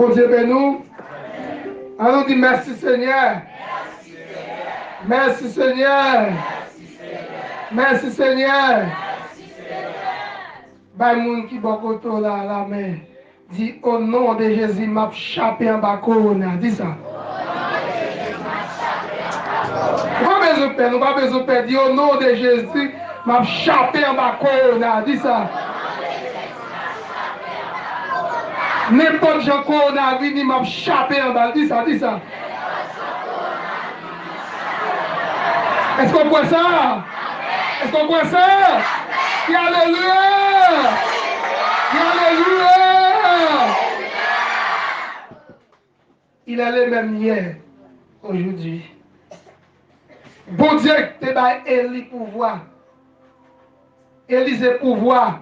Bon Dieu béni nous. On dit merci Seigneur. Merci Seigneur. Merci Seigneur. Bah moun qui bokoto là la main. Dit au nom de Jésus m'a chapé en bas corona. Dis ça. Pas besoin de perdre, pas besoin de perdre. Dis au nom de Jésus m'a chapé en bas corona. Dis ça. N'importe Jean corona vini m'a chapé en bas. Dis ça, dis ça. Est-ce qu'on voit ça? Est-ce qu'on voit ça? Alléluia! Alléluia! Il est le même hier, aujourd'hui. Bon Dieu, tu as Élie pouvoir. Élisée pouvoir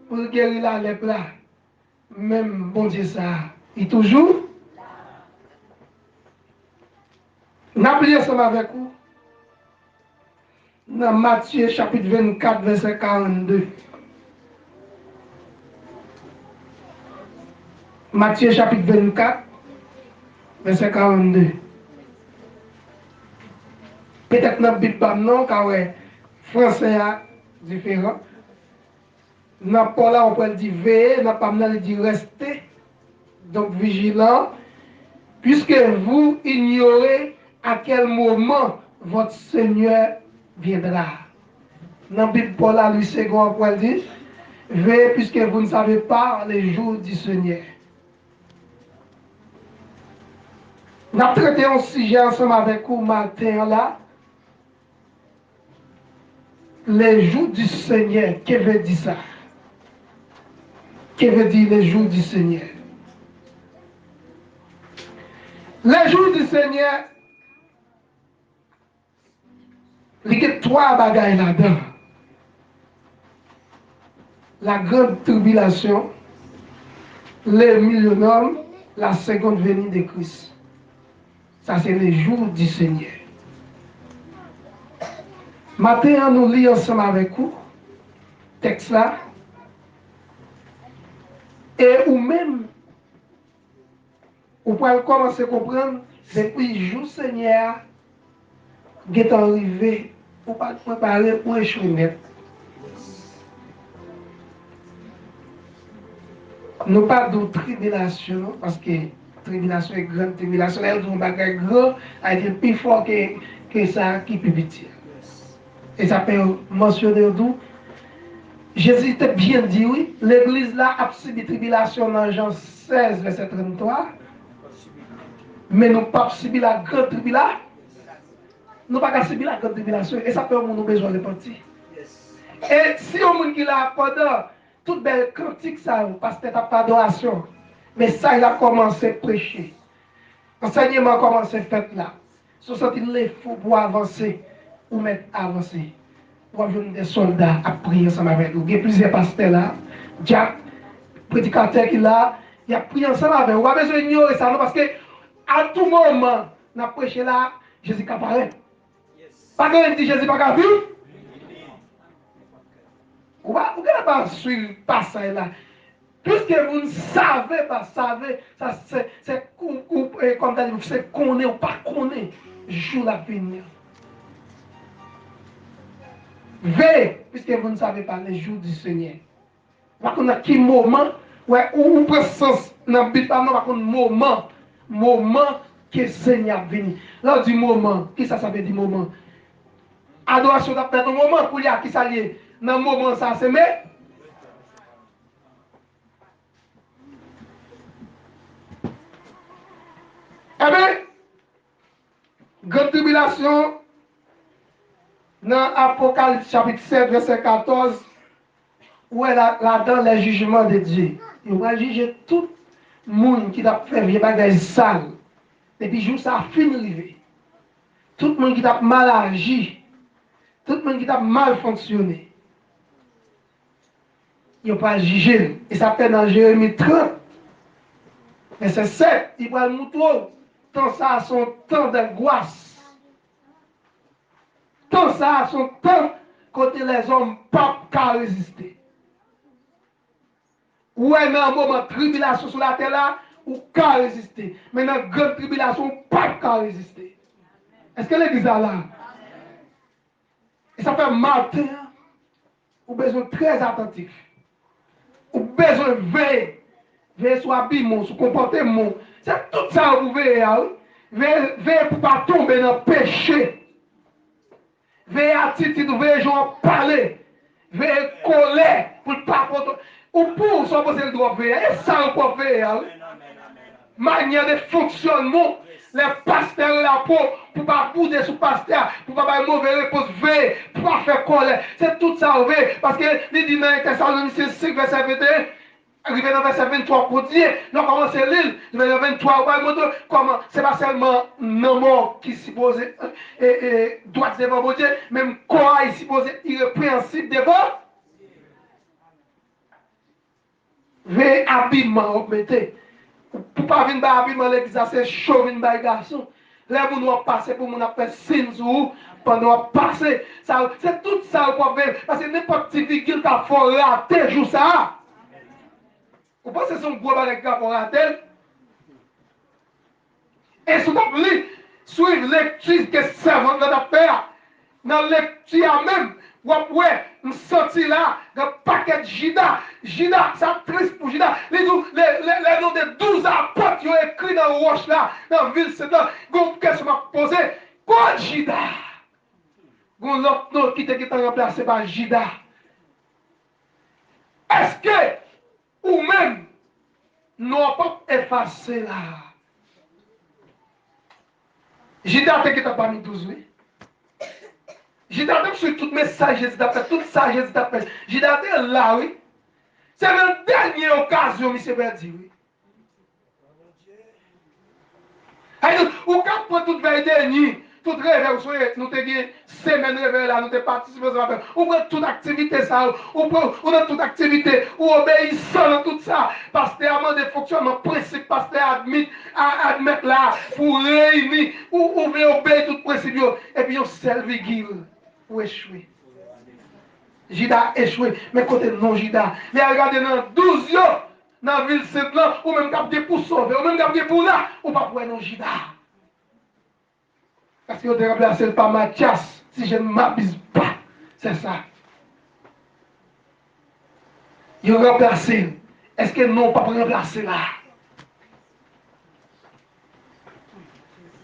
pour guérir la lèpre là. Même bon Dieu ça, il est toujours. Nous avons prié ensemble avec vous. Dans Matthieu chapitre 24, verset 42. Matthieu chapitre 24, verset 42. Peut-être dans la Bible, non, car ouais, français est différent. Dans Paul, là, on peut dire veiller, dans Paul, on dit rester. Donc, vigilant, puisque vous ignorez à quel moment votre Seigneur viendra. Dans la Bible, Paul, là, lui, second, on peut dire veillez, puisque vous ne savez pas les jours du Seigneur. Nous avons traité un sujet ensemble avec vous matin là. Les jours du Seigneur, que veut dire ça? Que veut dire les jours du Seigneur? Les jours du Seigneur, il y a trois bagailles là-dedans. La grande tribulation, les millénaires, la seconde venue de Christ. Ça, c'est les jours du Seigneur. Maintenant, nous lisons ensemble avec vous, texte là, et ou même, vous pouvez commencer à comprendre, depuis le jour Seigneur, qui est arrivé, pour ne pas préparer pour échouer net. Nous pas de tribulation, parce que tribulation est grande, tribulation est un bagage grand, elle est plus fort que ça qui peut petit. Et ça peut mentionner d'où. Jésus était bien dit, oui, l'église là a subi tribulation dans Jean 16, verset 33. Mais nous pas subi la grande tribulation. Nous pas subi la grande tribulation. Et ça peut nous besoin de partir. Et si on monde qui l'a pendant toute belle critique ça, parce que t'as pas d'adoration. Mais ça, il a commencé à prêcher. Enseignement a commencé à faire là. Ce sont les fous pour avancer ou mettre avancer. Pour avoir des soldats à prier ensemble avec nous. Il y a plusieurs pasteurs là. Jack, prédicateur qui là, il a prié ensemble avec nous. On a besoin d'ignorer ça, non, parce que à tout moment, on a prêché là, Jésus apparaît. Pas que dit Jésus pas vu. Vous ne pas suivre pas ça là. Puisque vous ne savez pas, ça c'est comme ça, c'est connaître ou pas connaître, jour la venir. Veillez, puisque vous ne savez pas les jours du Seigneur. Par contre, à quel moment, ouais, ou prend sens dans la Bible, par contre, moment que le Seigneur vient. Là, du moment, qui ça veut dire moment? Adoration dans un moment, pour y a qui ça lié? Dans le moment, ça se met. Eh bien, grande tribulation, dans Apocalypse chapitre 7, verset 14, où est là-dedans les jugements de Dieu. Il va juger tout le monde qui a fait des bagages sales. Et puis, jour ça a fini arrivé. Tout le monde qui a mal agi, tout le monde qui a mal fonctionné. Il va pas juger. Et ça fait dans Jérémie 30, verset 7, il va le moutrer. Tant ça a son temps d'angoisse. Tant ça a son temps côté les hommes pas qu'à résister. Ou est dans un moment de tribulation sur la terre là, ou qu'à résister. Mais dans la grande tribulation, pas qu'à résister. Est-ce que l'église est là? Et ça fait matin, ou besoin très attentif. Ou besoin de veiller. Veiller sur l'habillement, sur le comportement. C'est tout ça que vous veillez. Veillez pour ne pas tomber dans le péché. Veillez attitude, veillez genre parler. Veillez colère pour ne pas prendre. Ou pour ça, vous avez le droit de veiller. Et ça, vous pouvez veiller. Manière de fonctionnement. Les pasteurs là pour ne pas bouder sur le pasteur, pour ne pas avoir mauvaise réponse, veille, pour ne pas faire colère. C'est tout ça, veille. Parce que, il dit dans Thessaloniciens 5, verset 21, arrivé dans verset 23, pour dire, nous commençons l'île, verset 23, on va montrer comment, c'est pas seulement non mort qui suppose, doit devant mon Dieu, même quoi il suppose irrépréhensible devant. Veille habillement, on mettez. Pour pas venir à habillement l'église, c'est chaud, venir à garçon. Là, vous nous passez pour nous faire signe pendant passer. C'est tout ça pour faire. Parce que n'importe qui virgule qui a fait rater, joue ça. Vous pensez que c'est un gros bagage qui a fait rater? Et si vous avez suivre lecture que servant dans la paix, dans la lecture même, vous avez sorti là, un paquet de Jida. Jida, ça triste pour Jida. Les noms de 12 apôtres qui ont écrit dans le roche là, dans la ville, c'est là, une question m'a posé. Quoi Jida? Gon l'autre nom qui était remplacé par Jida. Est-ce que, ou même, nous n'avons pas effacé là? Jida te qui t'a pas mis 12, oui. Jida te sur tout message, Jésus t'a fait, tout ça, Jésus t'a fait. Jida te là, oui. C'est la dernière occasion, M. Berdi, oui. Ou quand pour toute veille dernière, toute réveil, nous avons une semaine réveil là, nous avons participé à ça. Ou pour toute activité, ça, ou dans toute activité, ou obéissant dans tout ça. Pasteur a demandé fonctionnement principe, pasteur admettre là, pour réunir, ou obéir tout principe, et puis on servi guille, ou échouer. Jida échoué, mais côté non Jida. Il a regardé dans 12 ans, dans la ville sainte là, ou même capté pour sauver, ou même capté pour là, ou pas pour non Jida. Parce que vous avez remplacé par Mathias, si je ne m'abuse pas. C'est ça. Ils ont remplacé. Est-ce que non, pas remplacer là?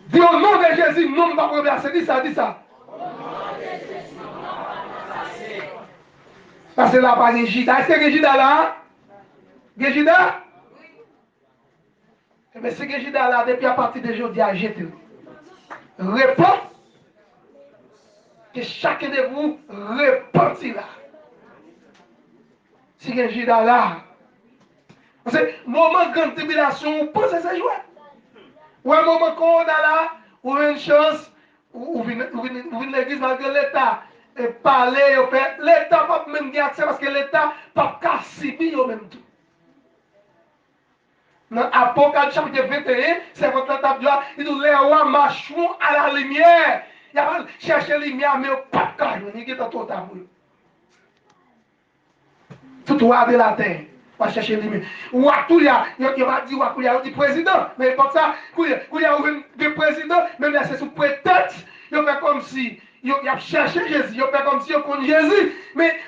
Dis au nom de Jésus, non, pas remplacer. Dis ça, dis ça. Parce que là, pas de Jida. Est-ce que Jida là? Jida? Eh bien, c'est Jida là, depuis à partir de aujourd'hui, à jeter. Réponds. Que chacun de vous repentit là. Si Jida là. Parce que moment de grande tribulation, vous pensez que c'est joué. Ou un moment qu'on a là, ou une chance, ou une l'église malgré l'État. Et parler, l'État pas même dire accès parce que l'État pas casser même tout. Dans Apocalypse chapitre 21, c'est votre table là, il dit les rois marcheront à la lumière. Il a cherché la lumière, mais pas de caille, il est tout tabou. Tout roi de la terre, va chercher la lumière. Ou à tout, il va dire, il a dit président, mais comme ça, il a ouvert le président, même là c'est sous prétexte, il fait comme si. Il a cherché Jésus, il a fait comme si il connaît Jésus. Mais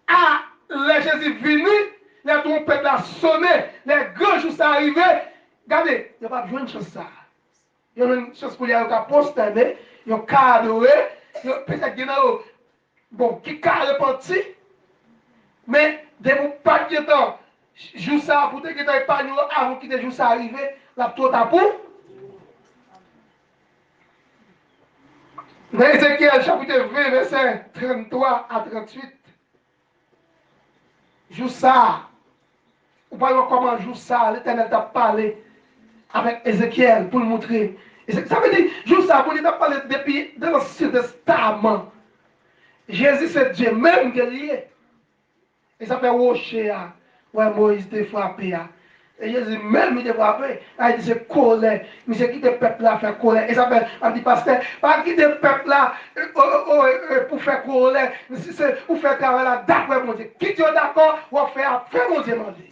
à les Jésus venu, les trompettes a sonné, les grands jours sont arrivés. Regardez, il n'y a pas besoin de chose ça. Il y a une chose pour lui avoir posté, il y a un adoré, peut-être qu'il y a bon, qui a repenti, mais de vous pas de temps, jour ça, pour que tu n'aies pas avant que les jours ça arrive, la tout à pour. Dans Ézéchiel chapitre 20, verset 33 à 38. Joue ça. Vous voyez comment joue ça. L'Éternel t'a parlé avec Ézéchiel pour le montrer. Ça veut dire, joue ça, pour lui t'a parlé depuis dans l'Ancien Testament. Jésus c'est Dieu même qui est lié. Et ça fait rocher. Ouais, Moïse t'a frappé. Et Jésus même il t'a frappé. Il dit c'est colère. Mais c'est qui te peuple là faire colère. Et ça fait, il dit pasteur, pas qui te peuple là pour faire colère. C'est pour faire travail là, d'accord mon Dieu. Qui tu es d'accord, on va faire mon Dieu mon Dieu.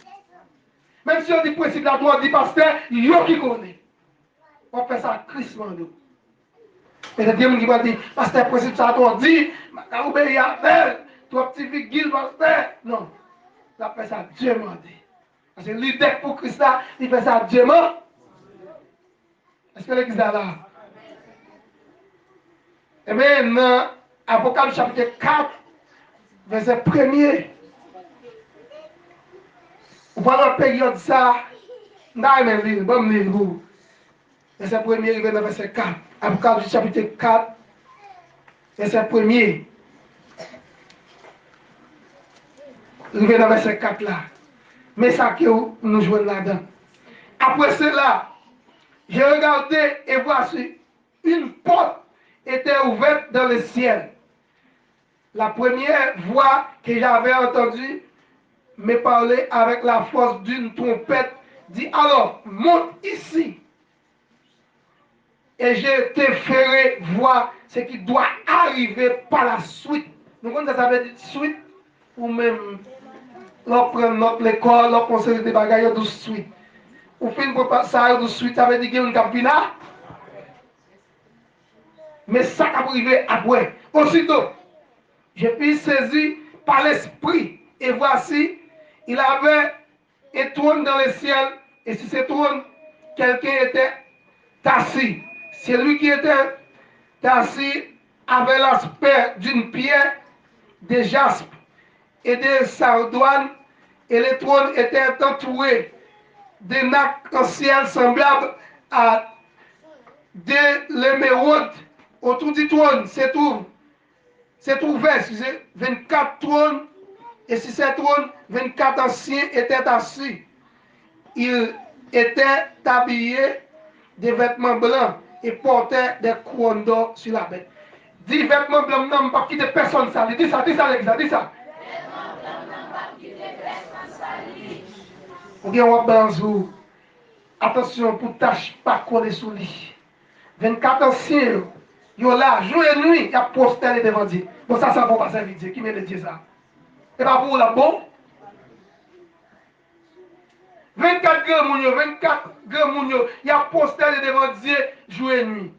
Même si on dit principe la droite, dit pasteur, yo qui connaît. On fait ça crissement nous. Et le Dieu qui va dire, pasteur, principe ça, on dit, ma obéir à elle, toi petit virgule, pasteur. Non. Ça fait ça Dieu m'a dit. Parce que l'idée pour Christ là, il fait ça Dieu m'a. Est-ce que l'église est là? Eh bien, dans Apocalypse chapitre 4, verset 1er, pendant la période ça, n'a même livre, bon livre. Verset 1er, il dans verset 4. Apocalypse chapitre 4, verset 1er. Il dans verset 4 là. Mais ça que nous jouons là-dedans. Après cela, j'ai regardé et voici une porte était ouverte dans le ciel. La première voix que j'avais entendue me parlait avec la force d'une trompette, dit alors, monte ici. Et j'ai été ferré voir ce qui doit arriver par la suite. Nous connaissons ça veut dire suite, ou même, l'on prend notre l'école, l'on conseille des bagages de suite. Ou fin pour ça de suite, ça veut dire qu'il y a une capina. Mais ça qui arrivé après. Aussitôt, je fus saisi par l'esprit. Et voici, il avait un trône dans le ciel. Et sur ce trône, quelqu'un était assis. Celui qui était assis avait l'aspect d'une pierre de jaspe et de sardoine. Et le trône était entouré d'un arc-en-ciel semblable à de l'émeraude. Autour du trône c'est ouvert, excusez, 24 trônes, et sur ces trônes, 24 anciens étaient assis. Ils étaient habillés de vêtements blancs et portaient des couronnes d'or sur la bête. Dis vêtements blancs, non, pas quitter personne sali. Dis ça, l'exemple, dis ça. Vêtements blancs, non, pas quitter personne sali. Ou bien on va dans vous. Attention pour tâche pas coller sous lui. 24 anciens, yo là, jour et nuit, il y a posté devant Dieu. Bon, ça va pas servir Dieu. Qui m'a dit ça? Et pas pour la bon. 24 grands mounio, 24 grands mounio, il y a posté devant Dieu jour et nuit.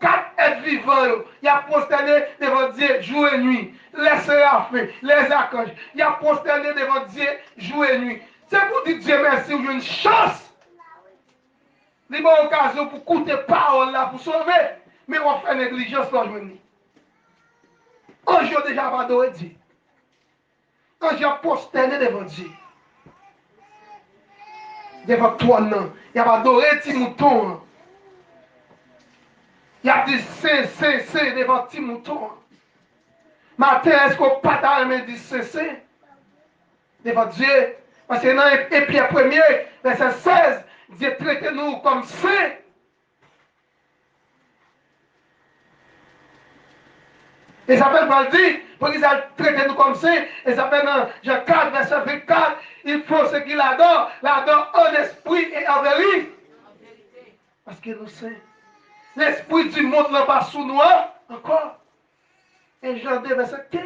4 êtres vivants, il y a posté devant Dieu jour et nuit. Les séraphins, les archanges, il y a posté devant Dieu jour et nuit. C'est pour dire Dieu merci, vous avez une chance. Les bonnes occasions pour écouter parole là, pour sauver. Mais on fait négligence là, je dis. Un jour déjà va adorer Dieu. Un jour posterné devant Dieu. Devant toi, non. Il y a adoré petit mouton. Il y a dit c'est devant petit mouton. Matin, est-ce qu'on pas t'aimer dit c'est devant Dieu? Parce que dans Épître 1er, verset 16, Dieu traite nous comme saints. Et ça peut pas dire, pour qu'ils traite nous comme saints, et ça peut dans Jean 4, verset 24, il faut ce qu'il adore en esprit et en vérité. Parce que nous saints. L'esprit du monde n'est pas sous nous encore. Et Jean 2, verset 15.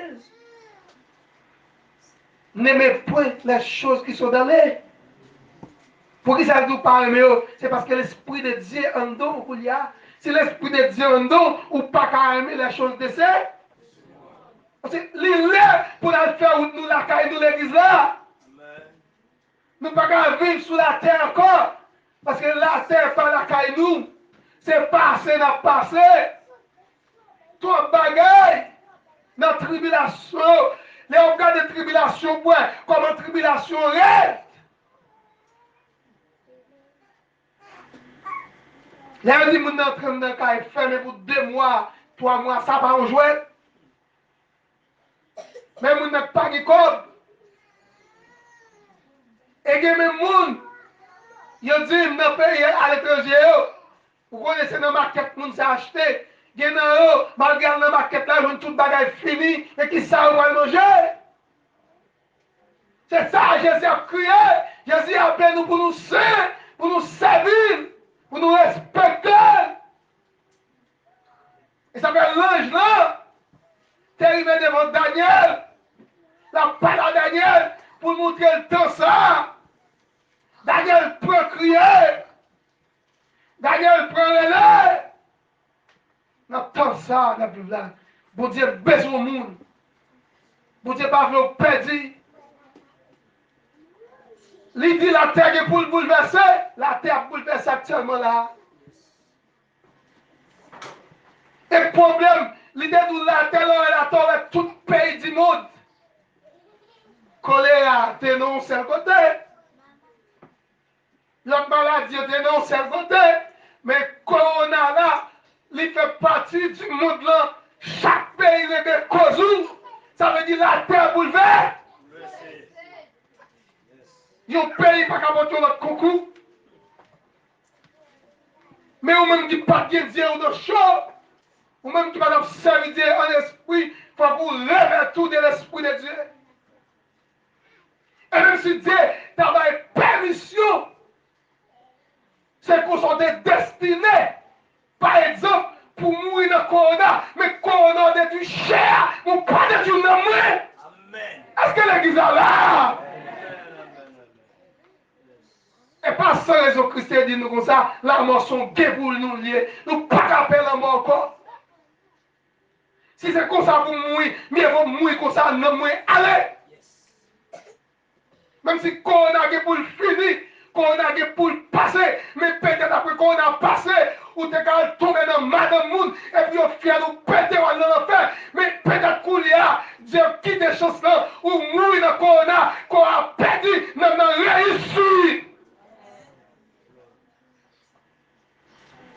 N'aimez point les choses qui sont dans l'air. Pour qui ça ne nous pas aimer, c'est parce que l'esprit de Dieu en don qu'il y a. Si l'esprit de Dieu en don, ou pas qu'à aimer les choses de ça. Parce que l'île pour la faire où nous la caille nous l'église là. Nous ne pouvons pas vivre sous la terre encore. Parce que la terre par la caille nous. C'est passé, n'a passé. Toi, bagaille, dans la tribulation, les organes de tribulation, comme en tribulation reste. Là, on dit, mon entraîne dans le cas, fermé pour 2 mois, 3 mois, ça va en jouer. Mais mon n'a pas de code. Et que même moun, yo dit, dans le pays à l'étranger, vous connaissez dans la market, moun s'est acheté. Gen nan yo, malgré dans la market là, joue tout bagage fini, et qui ça va manger. C'est ça, Jésus a crié. Jésus a appelé nous pour nous servir, pour nous respecter. Et ça fait l'ange là, t'es arrivé devant Daniel, la parole à Daniel, pour montrer le temps ça. Daniel prend crier. Daniel prend relais. Dans tout ça, dans le là. Bon Dieu, besoin au monde. Bon Dieu, pas veut perdre. Il dit la terre est pour le bouleverser. La terre bouleverse actuellement là. Et le problème, l'idée de la terre est tout le pays du monde. Choléra, t'es non, c'est le côté. L'autre maladie, t'es non, c'est le côté. Mais Corona là, il fait partie du monde là. Chaque pays est de cause. Ça veut dire la terre bouleverse. Il y a un pays pas capable de notre coucou. Mais ou même qui pas bien dire de choses. Ou même qui va observer Dieu en esprit, il faut vous lever tout de l'esprit de Dieu. Et même si Dieu t'a donné permission, c'est qu'on soit destiné, par exemple, pour mourir dans le corona, mais corona est du chair, ou pas de du nom. Est-ce que l'église est là? Et pas sans raison, Christ dit nous comme ça, la mort sont gays pour nous lier, nous pas qu'appel la mort encore. Si c'est comme ça pour mourir, mieux vaut mourir comme ça, non mourir, allez! Même si Corona est pour le finir, Corona est pour le passer, mais peut-être après qu'on a passé, ou t'es qu'à tomber dans madame monde, et puis au fier nous péter dans l'enfer, mais peut-être qu'on y a, Dieu quitte des choses là, ou mourir dans Corona, qu'on a perdu, nous avons réussi.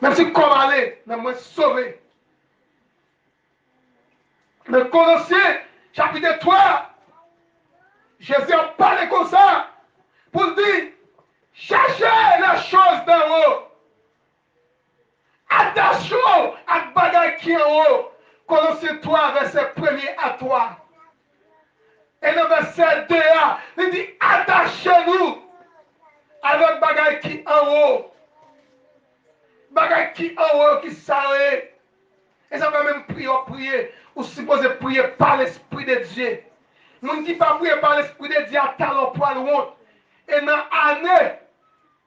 Même si comme aller, nous avons sauvé. Mais Colossiens, chapitre 3, Jésus a parlé comme ça, pour dire, cherchez la chose d'en haut. Attachez-vous à la bagaille qui est en haut. Colossiens 3, verset 1er à 3. Et le verset 2, il dit, attachez-nous à la bagaille qui est en haut. Bagaille qui est en haut, qui s'arrête. Et ça va même prier. Ou supposé prier par l'Esprit de Dieu. Nous ne dit pas prier par l'Esprit de Dieu à talon poil honte. Et dans l'année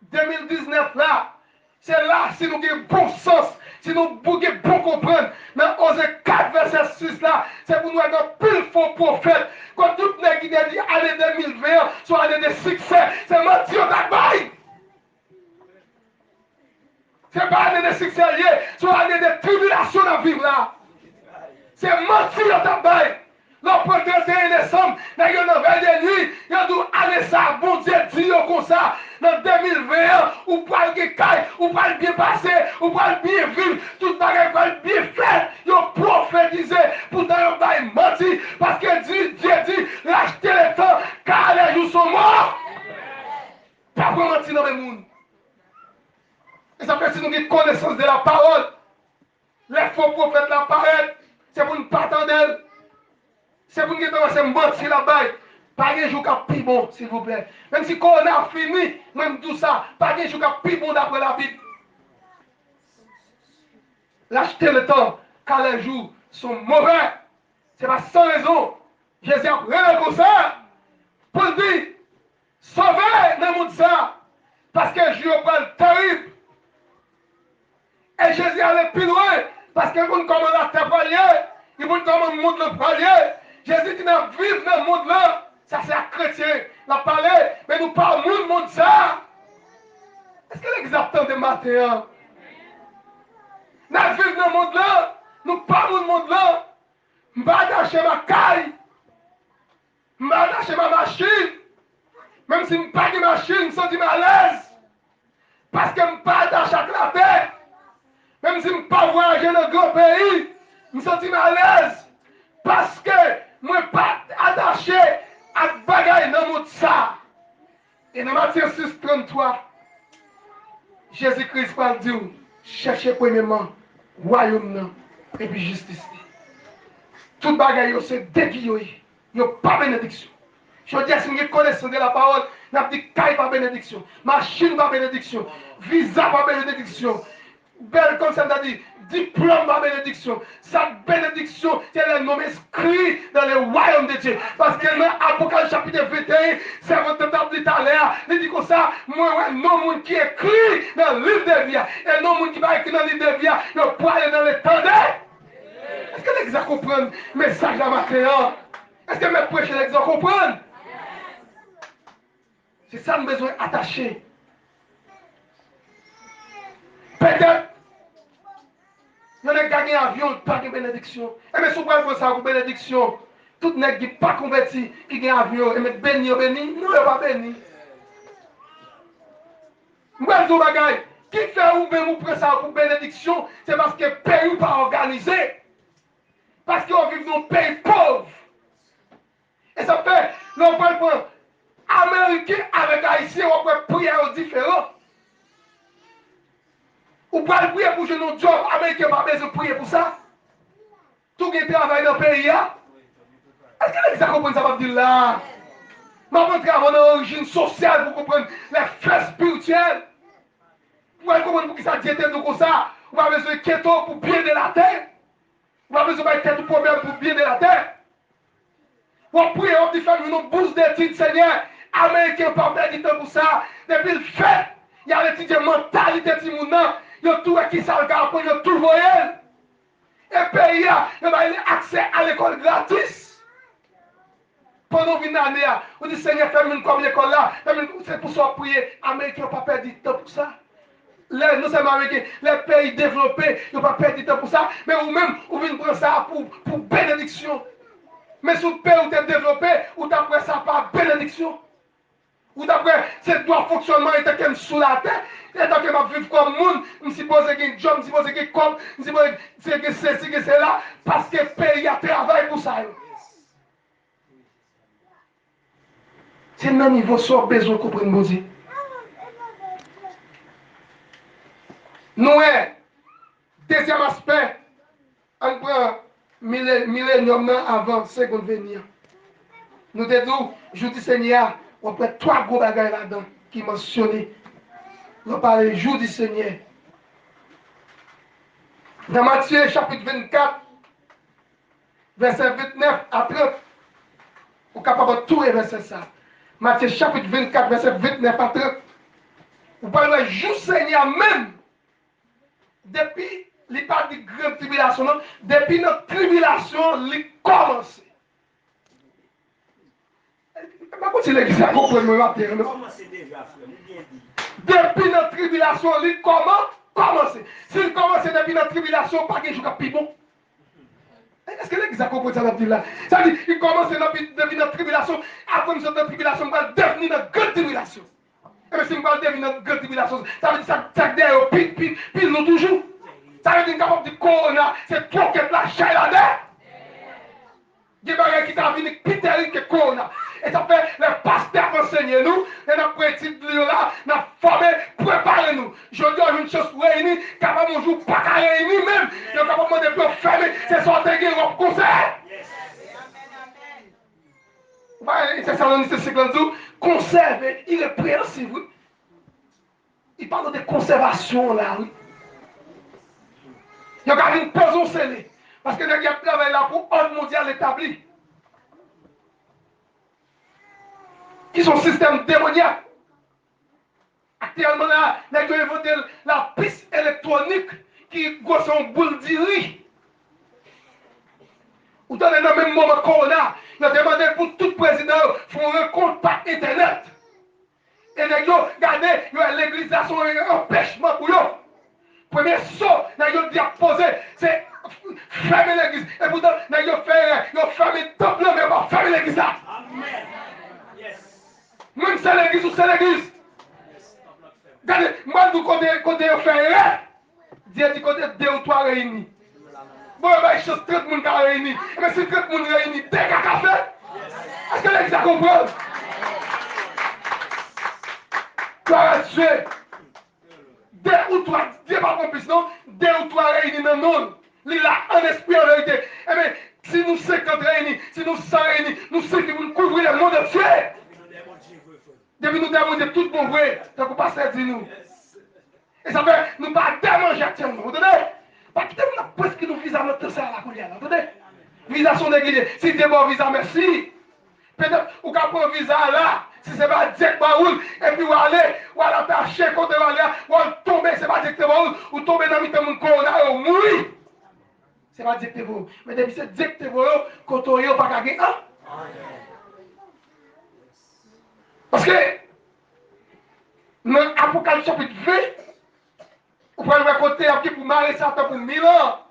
2019 là, c'est là si nous avons bon sens, si nous avons bon comprendre. Dans Osée 4, verset 6 là, c'est pour nous avoir un pile faux prophète. Quand tout le monde qui dit année 2020, soit année de succès, c'est mentir d'abord. C'est pas année de succès, soit année de tribulation dans la vie là. C'est mentir d'abord. Le 31 décembre, dans une nouvelle de nuit, il y a dit, allez ça, bon Dieu, dit comme ça, dans 2021, ou pas le caille, ou pas le bien passer, ou pas le bien vivre, tout le monde va le bien faire, il a prophétisé, pourtant il va mentir, parce que Dieu dit, lâchez le temps, car les jours sont morts. Pas pour mentir dans le monde. Et ça fait si nous avons connaissance de la parole, les faux prophètes l'apparaissent, c'est pour nous pas attendre. C'est pour nous commencer à mentir là-bas. Pas de jour qui est plus bon, s'il vous plaît. Même si on a fini, même tout ça, pas de jour qui est plus bon d'après la Bible. Lâchez le temps, car les jours sont mauvais. C'est pas sans raison. Jésus a pris comme ça pour dire, sauvez le monde ça, parce que je vais le terrible. Et Jésus allait plus loin, parce que nous commençons à travailler, il faut comment le monde le palier. Jésus dit, nous vivons dans le monde là, ça c'est un chrétien, il a parlé, mais nous parlons du monde ça. Est-ce que l'exactant de matin? Nous vivons dans le monde là, nous parlons du monde là, je vais attacher ma caille, je vais attacher ma machine, même si je n'ai pas de machine, je me sens à l'aise, parce que je ne vais pas attacher à la tête, même si je ne vais pas voyager dans le grand pays, je me sens à l'aise, parce que je ne suis pas attaché à bagaille dans mon ça. Et dans Matthieu 6, 33, Jésus-Christ va dire, cherchez premièrement royaume et puis justice. Tout bagaille, c'est dévié. Il n'y a pas de bénédiction. Je dis, si vous connaissez de la parole, vous avez dit, caille pas bénédiction, machine pas bénédiction, visa pas bénédiction. Belle comme ça, on dit, diplôme par bénédiction. Sa bénédiction, c'est le nom inscrit dans le royaume de Dieu. Parce que dans Apocalypse chapitre 21, c'est votre table dit tout à l'heure, il dit comme ça, moi, ouais, non, monde qui écrit dans le livre de vie, et non, monde qui va écrire dans le livre de vie, il peut aller dans le temps. Est-ce que les gens comprennent le message de la matin? Est-ce que mes prêches, les gens comprennent? C'est ça, nous avons besoin d'attacher. Peut-être, il y a des gagné avion, pas de bénédiction. Et mais si vous pouvez ça pour bénédiction, tout le monde qui n'est pas converti, qui gagne avion, et mettre béni, béni, non, il n'est pas béni. Moi, je dis, qui fait ou bien vous prenez ça pour bénédiction, c'est parce que le pays n'est pas organisé. Parce qu'on vit dans un pays pauvre. Et ça fait, l'on peut prendre Américain avec Haïtien, on peut prier différents. Ou pas prier pour jouer un job, Américain n'a pas besoin de prier pour ça. Tout qui travaille dans le pays. Est-ce que les gens comprennent ça? Je dire là. Je vais travailler dans l'origine sociale pour comprendre les faits spirituels. Pour comprendre pour qui ça dit comme ça. On va besoin de keto pour bien de la terre. On va besoin de keto problème pour bien de la terre. On prie, on dit faire une bourse d'études, Seigneur. Américain pas perdre du temps pour ça. Depuis le fait, il y a l'étude mentalité de Timouna. Il y a tout qui ça le apprendre, il y a tout voyel. Et pays, il y a accès à l'école gratis. Pendant une année, on dit Seigneur, fais-moi comme l'école là. C'est pour ça prier. Américain pas perdre du temps pour ça. Nous sommes américains, les pays développés, ils n'ont pas perdu du temps pour ça. Mais vous-même, vous venez prendre ça pour bénédiction. Mais si le pays où tu développé, ou d'après ça par bénédiction, ou d'après c'est droit fonctionnement et t'es sous la terre, et donc je vais vivre comme monde, je suppose qu'il y a un job, je suppose qu'il y a un com, je suppose que c'est là, parce que le pays a travaillé pour ça. C'est un niveau sur besoin de comprendre nos dit. Nous, deuxième aspect, on prend millénium avant seconde venir. Nous disons, je dis Seigneur, on prend trois gros bagages là-dedans qui mentionnent. On parle jour du Seigneur. Dans Matthieu chapitre 24, verset 29 à 30, on est capable de tout verset ça. Matthieu chapitre 24, verset 29 à 30. On parle jour Seigneur même. Depuis, il n'y a pas de grande tribulation, non? Depuis notre tribulation, il commence. Je ne sais pas si vous comprenez ma terre. Depuis notre tribulation, il commence. S'il commence depuis notre tribulation, pas de jour plus bon. Est-ce que les gens comprennent ça dans là? Ça veut dire qu'il commence depuis notre tribulation, après notre tribulation, on va devenir notre grande tribulation. Et même si on va devenir notre grande tribulation, ça veut dire que ça derrière, pile nous toujours. Ça veut dire qu'on est capable de corona, c'est trop que la chair là-dedans. Il y a des gens qui sont venus plus terribles que corona. Et ça fait les pasteurs enseigner nous, et nous avons petit livre là, nous avons formé, préparé nous. Je dis une chose pour réunir, capable de jour pas qu'à réunir même, nous sommes capables de plus fermer, c'est sortir de notre concert. C'est ça, on dit, c'est conserver, il est préhensible. Il parle de conservation là, oui. Il y a une poison scellée. Parce que les gens travaillent là pour ordre mondial établi. Qui sont système démoniaque. Actuellement là, les gens ont inventé la piste électronique qui gosse en boule d'iri. Ou dans le même moment corona, il a demandé pour tout président de faire un compte par internet. Et les gens, regardez, l'église là, sont un empêchement pour eux. Premier saut, les gens ont posé, c'est fermer l'église. Et pourtant, les gens ont fermé le temple, mais pas fermer l'église là. Amen. Même si c'est l'église ou c'est l'église. Regardez, moi, du côté de faire, Dieu dit côté 2 ou 3 réunis. Bon, il y a 30 personnes qui sont réunis. Mais si 30 personnes réunis, dès qu'il y a café, est-ce que l'église a compris? Tu as tué. 2 ou 3, Dieu pas complice, non? 2 ou 3 réunis dans le monde. Il a un esprit en vérité. Eh bien, si nous 50 réunis, si nous 100 réunis, nous 5 qui nous couvrir le monde entier. Depuis nous démontrer tout bon vrai, tant qu'on passe dit nous. Et ça fait, nous pas démanger actuellement, vous entendez? Pas quitter nous presque nous visa notre ça la colère, vous entendez? Visa sont négligés. Si t'es bon visa, merci. Peut-être, ou qu'à prendre visa là, Si ce n'est pas Dieu qui baoule, et puis vous allez attacher contre vous aller, ou tomber, ce n'est pas Dieu qui baoule, ou tomber dans le monde corona, ou mourir. Ce n'est pas Dieu qui baoule. Mais depuis c'est Dieu qui baoule, quand vous n'avez pas gagné, hein? Parce que, dans l'Apocalypse chapitre 20, vous pouvez le raconter pour marrer Satan pour 1000 ans.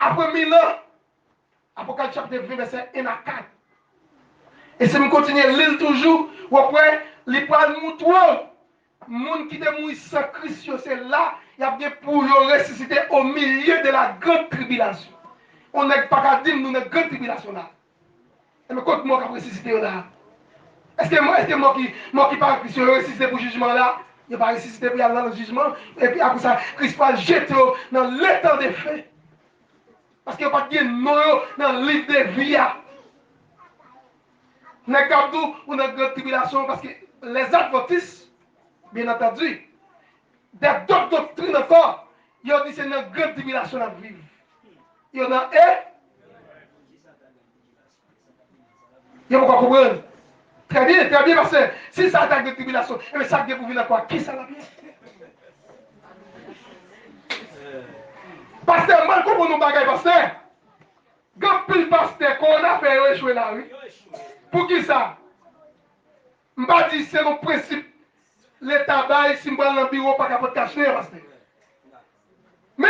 Après 1000 ans, Apocalypse chapitre 20, verset 1 à 4. Et si je continue à lire toujours, après, les poils moutons, les gens qui sont morts sans Christ, c'est là, il y a bien pour ressusciter au milieu de la grande tribulation. On n'est pas qu'à dire nous, une grande tribulation là. Et mais quand moi qui ressuscité là, est-ce que moi qui parle Christ, ressuscité pour le jugement là, il n'y a pas ressuscité pour aller dans le jugement, et puis après ça, Christ va jeter dans l'étang des faits. Parce qu'il n'y a pas de nom dans le livre de vie. Nous avons une grande tribulation parce que les adventistes, bien entendu, d'autres doctrines encore, ils ont dit que c'est une grande tribulation à vivre. Il y en a il y a beaucoup comprendre. Très bien, parce que si ça attaque de tribulation, et ça vient pour venir quoi? Qui ça va bien? Pasteur, mal comprendre nos bagages, pasteur. Quand pile pasteur qu'on a fait échouer là, oui. Pour qui ça? Je ne vais pas dire que c'est mon principe. L'État bail, si je vais dans le bureau, pas capable de cacher, pasteur. Mais,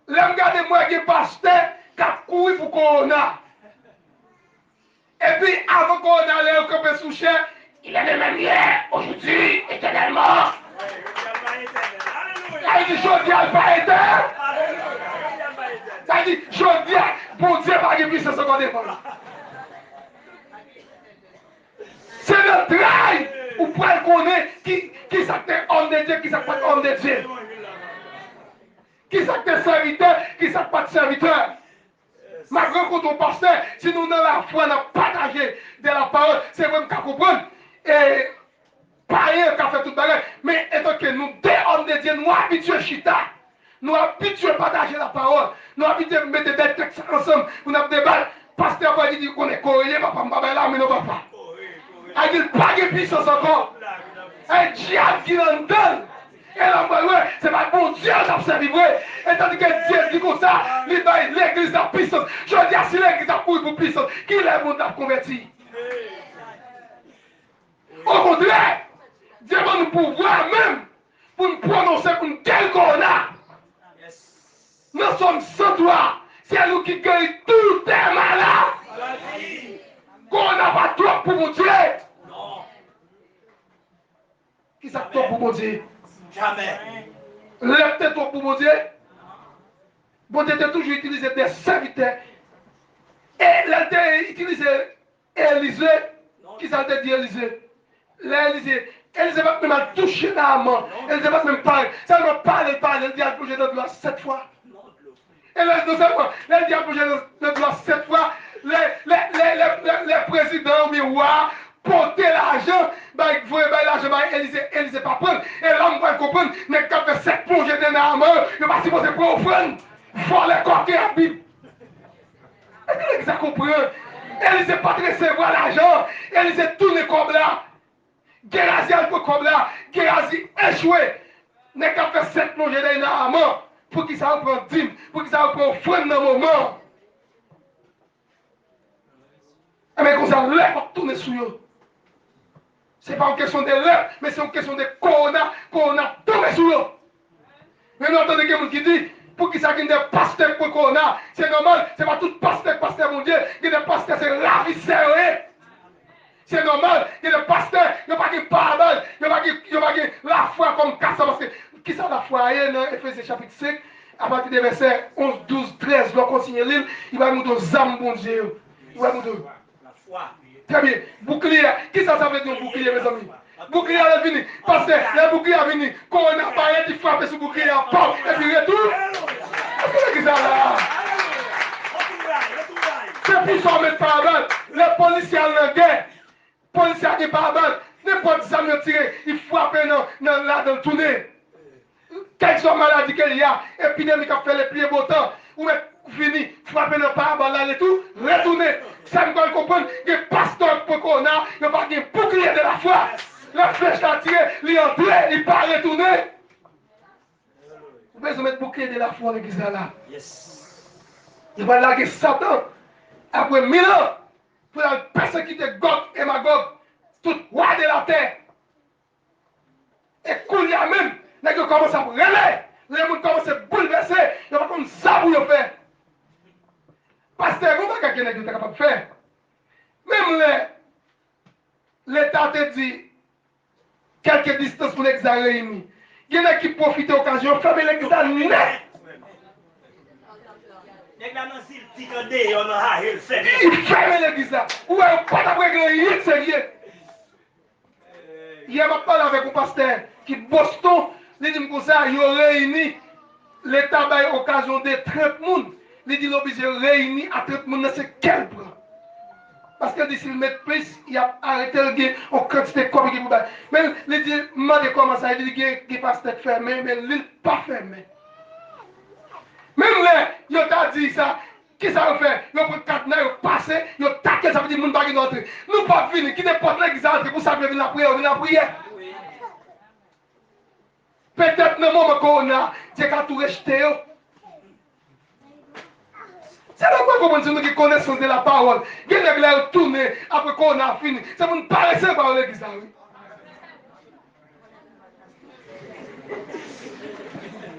là, regardez moi qui est pasteur, qui a couru pour Corona. Et puis, avant qu'on allait au camp sous chair, il est le même hier, aujourd'hui, éternellement. Ça dit, je dis, elle pas éternel. Ça dit, je dis, bon Dieu, pas de puissance encore défendre. C'est le travail où pour connaître qui s'appelle homme de Dieu, qui s'appelle homme de Dieu. Qui s'appelle serviteur, qui s'appelle serviteur. Malgré que ton pasteur, si nous dans la foi, nous partagé de la parole, c'est vrai qu'on comprendre. Et pas rien qu'à faire tout le bagage. Mais étant que nous, des hommes de Dieu, nous habitués chita. Nous habitués à partager la parole. Nous habitués à mettre des textes ensemble. Nous avons des balles. Pasteur va dire qu'on est coréen, papa, papa, là, mais non, papa. Il n'y a pas de puissance encore. Un diable qui l'en donne. Et là, c'est pas bon Dieu qui a servi vrai. Et tandis que Dieu dit comme ça, l'église a puissance. Je dis, si l'église a pour puissance, qui est le monde a converti? Au contraire, Dieu va nous pouvoir même pour nous prononcer pour nous tel qu'on a. Nous sommes sans toi. C'est nous qui gagnons tout est malade. Qu'on n'a pas trop pour mon Dieu. Qui ça trop pour mon Dieu? Jamais. Lève-toi trop pour mon Dieu. Bon Dieu a toujours utilisé des serviteurs. Et il a utilisé Élisée. Qui ça veut dire Élisée? Élisée va même toucher la main. Élisée va même parler. Ça ne parle. Elle dit à bouger de l'eau 7 fois. Et là, elle dit à bouger de l'eau 7 fois. Les présidents au miroir. Porter l'argent, vous voyez l'argent, Élisée pas prendre. Et l'homme va comprendre, mais quand il fait 7 plongées dans la main, il va s'y poser pour offrande. Faut les coquer à la Bible. Et puis l'église comprend. Élisée pas recevoir l'argent. Élisée tourne comme là. Gérazi a le comme là. Gérazi échoué. N'est qu'à faire 7 plongées dans la main. Pour qu'il ça reprend dîme. Pour qu'il ça reprend offrande dans le moment. Mais comme ça, l'air va tourner sur eux. Ce n'est pas une question de l'air, mais c'est une question de corona tombé sur eux. Mais nous entendons quelqu'un qui dit, pour qu'il s'agisse des pasteurs pour corona, c'est normal, ce n'est pas tout pasteur mon Dieu, il y a des pasteurs, c'est la vie sérieuse. C'est normal, il y a des pasteurs, il n'y a pas de parole, il n'y a pas de la foi comme casse, parce que qui ça la foi dans Ephésiens chapitre 5, à partir des versets 11, 12, 13, l'on continue l'île, il va nous donner âmes, mon Dieu. Il va nous donner. Très bien. Bouclier. Qui ça veut dire bouclier, mes amis? Bouclier est venu. Parce que le bouclier est venu. Quand on a parlé, il frappe sur le bouclier, et puis retour. Qu'est-ce que ça là? C'est pour ça qu'on met par balle. Les policiers en guerre. Les policiers qui par balle. N'importe qui me tire, il frappe dans le tournée. Quelle soit maladie qu'il y a, épidémie qui a fait les pieds beau temps, ou fini, frapper le par balle là et tout, retourner. Ça me doit comprendre que le pasteur pour qu'on a, il n'y a pas de bouclier de la foi. La flèche l'a tiré, il est entré, il n'est pas retourné. Vous pouvez mettre bouclier de la foi, l'église là. Il va larguer Satan après 1000 ans pour persécuter Gog et Magog, tout roi de la terre. Et Koulia même, les gens commencent à relayer, les gens commencent à bouleverser, ils vont comme ça pour le faire. Pasteur, vous ne pouvez pas capable de faire. Même l'État te dit quelques distances pour l'église réunie. Il y en a qui profitent de l'occasion, fermer l'église net. Il ferme l'église là. Ou est pas d'après rien sérieux. Hier, je parle avec un pasteur qui Boston, il dit comme ça, il réunit l'État a occasion de 30 personnes. Il dit l'obligé réunir à 30 personnes, c'est quel plan? Parce que s'il met plus, il a arrêté le gain en quantité de comme il a. Mais il dit, demandez comment ça, il dit qu'il n'est pas fermé, mais il n'est pas fermé. Même là, il a dit ça. Qui ça fait? Il a pris 4 ans, il a passé, il a taqué, ça veut dire que nous ne pouvons pas entrer. Nous ne pouvons pas venir, qui n'importe l'église entrer pour ça que venir la prière, venir la prière. Peut-être dans le moment qu'on a, c'est qu'à tout rejeter. C'est là qu'on comprend si nous qui connaissons de la parole. Il y a des gens qui tournent après qu'on a fini. C'est pour nous paraître par l'église.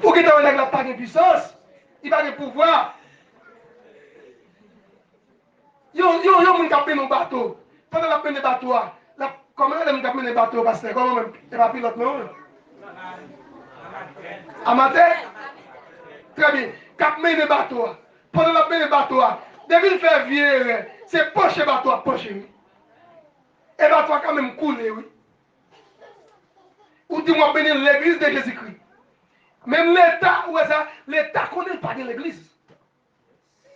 Pour qu'il ait la pas de puissance, il va de pouvoir. Il y a des gens qui ont un bateau. Pendant la peine de bateau, comment est-ce qu'ils ont un bateau? Parce que comment même, il n'y a pas pilote non? Amateur? Très bien. Cap mène bateau. Pendant la peine de bateau, depuis le faire vieux, c'est poche bateau, poche. Et bateau quand même coulé, oui. Ou dis-moi bénir l'église de Jésus-Christ. Même l'État, ouais ça, l'État connaît pas de l'église.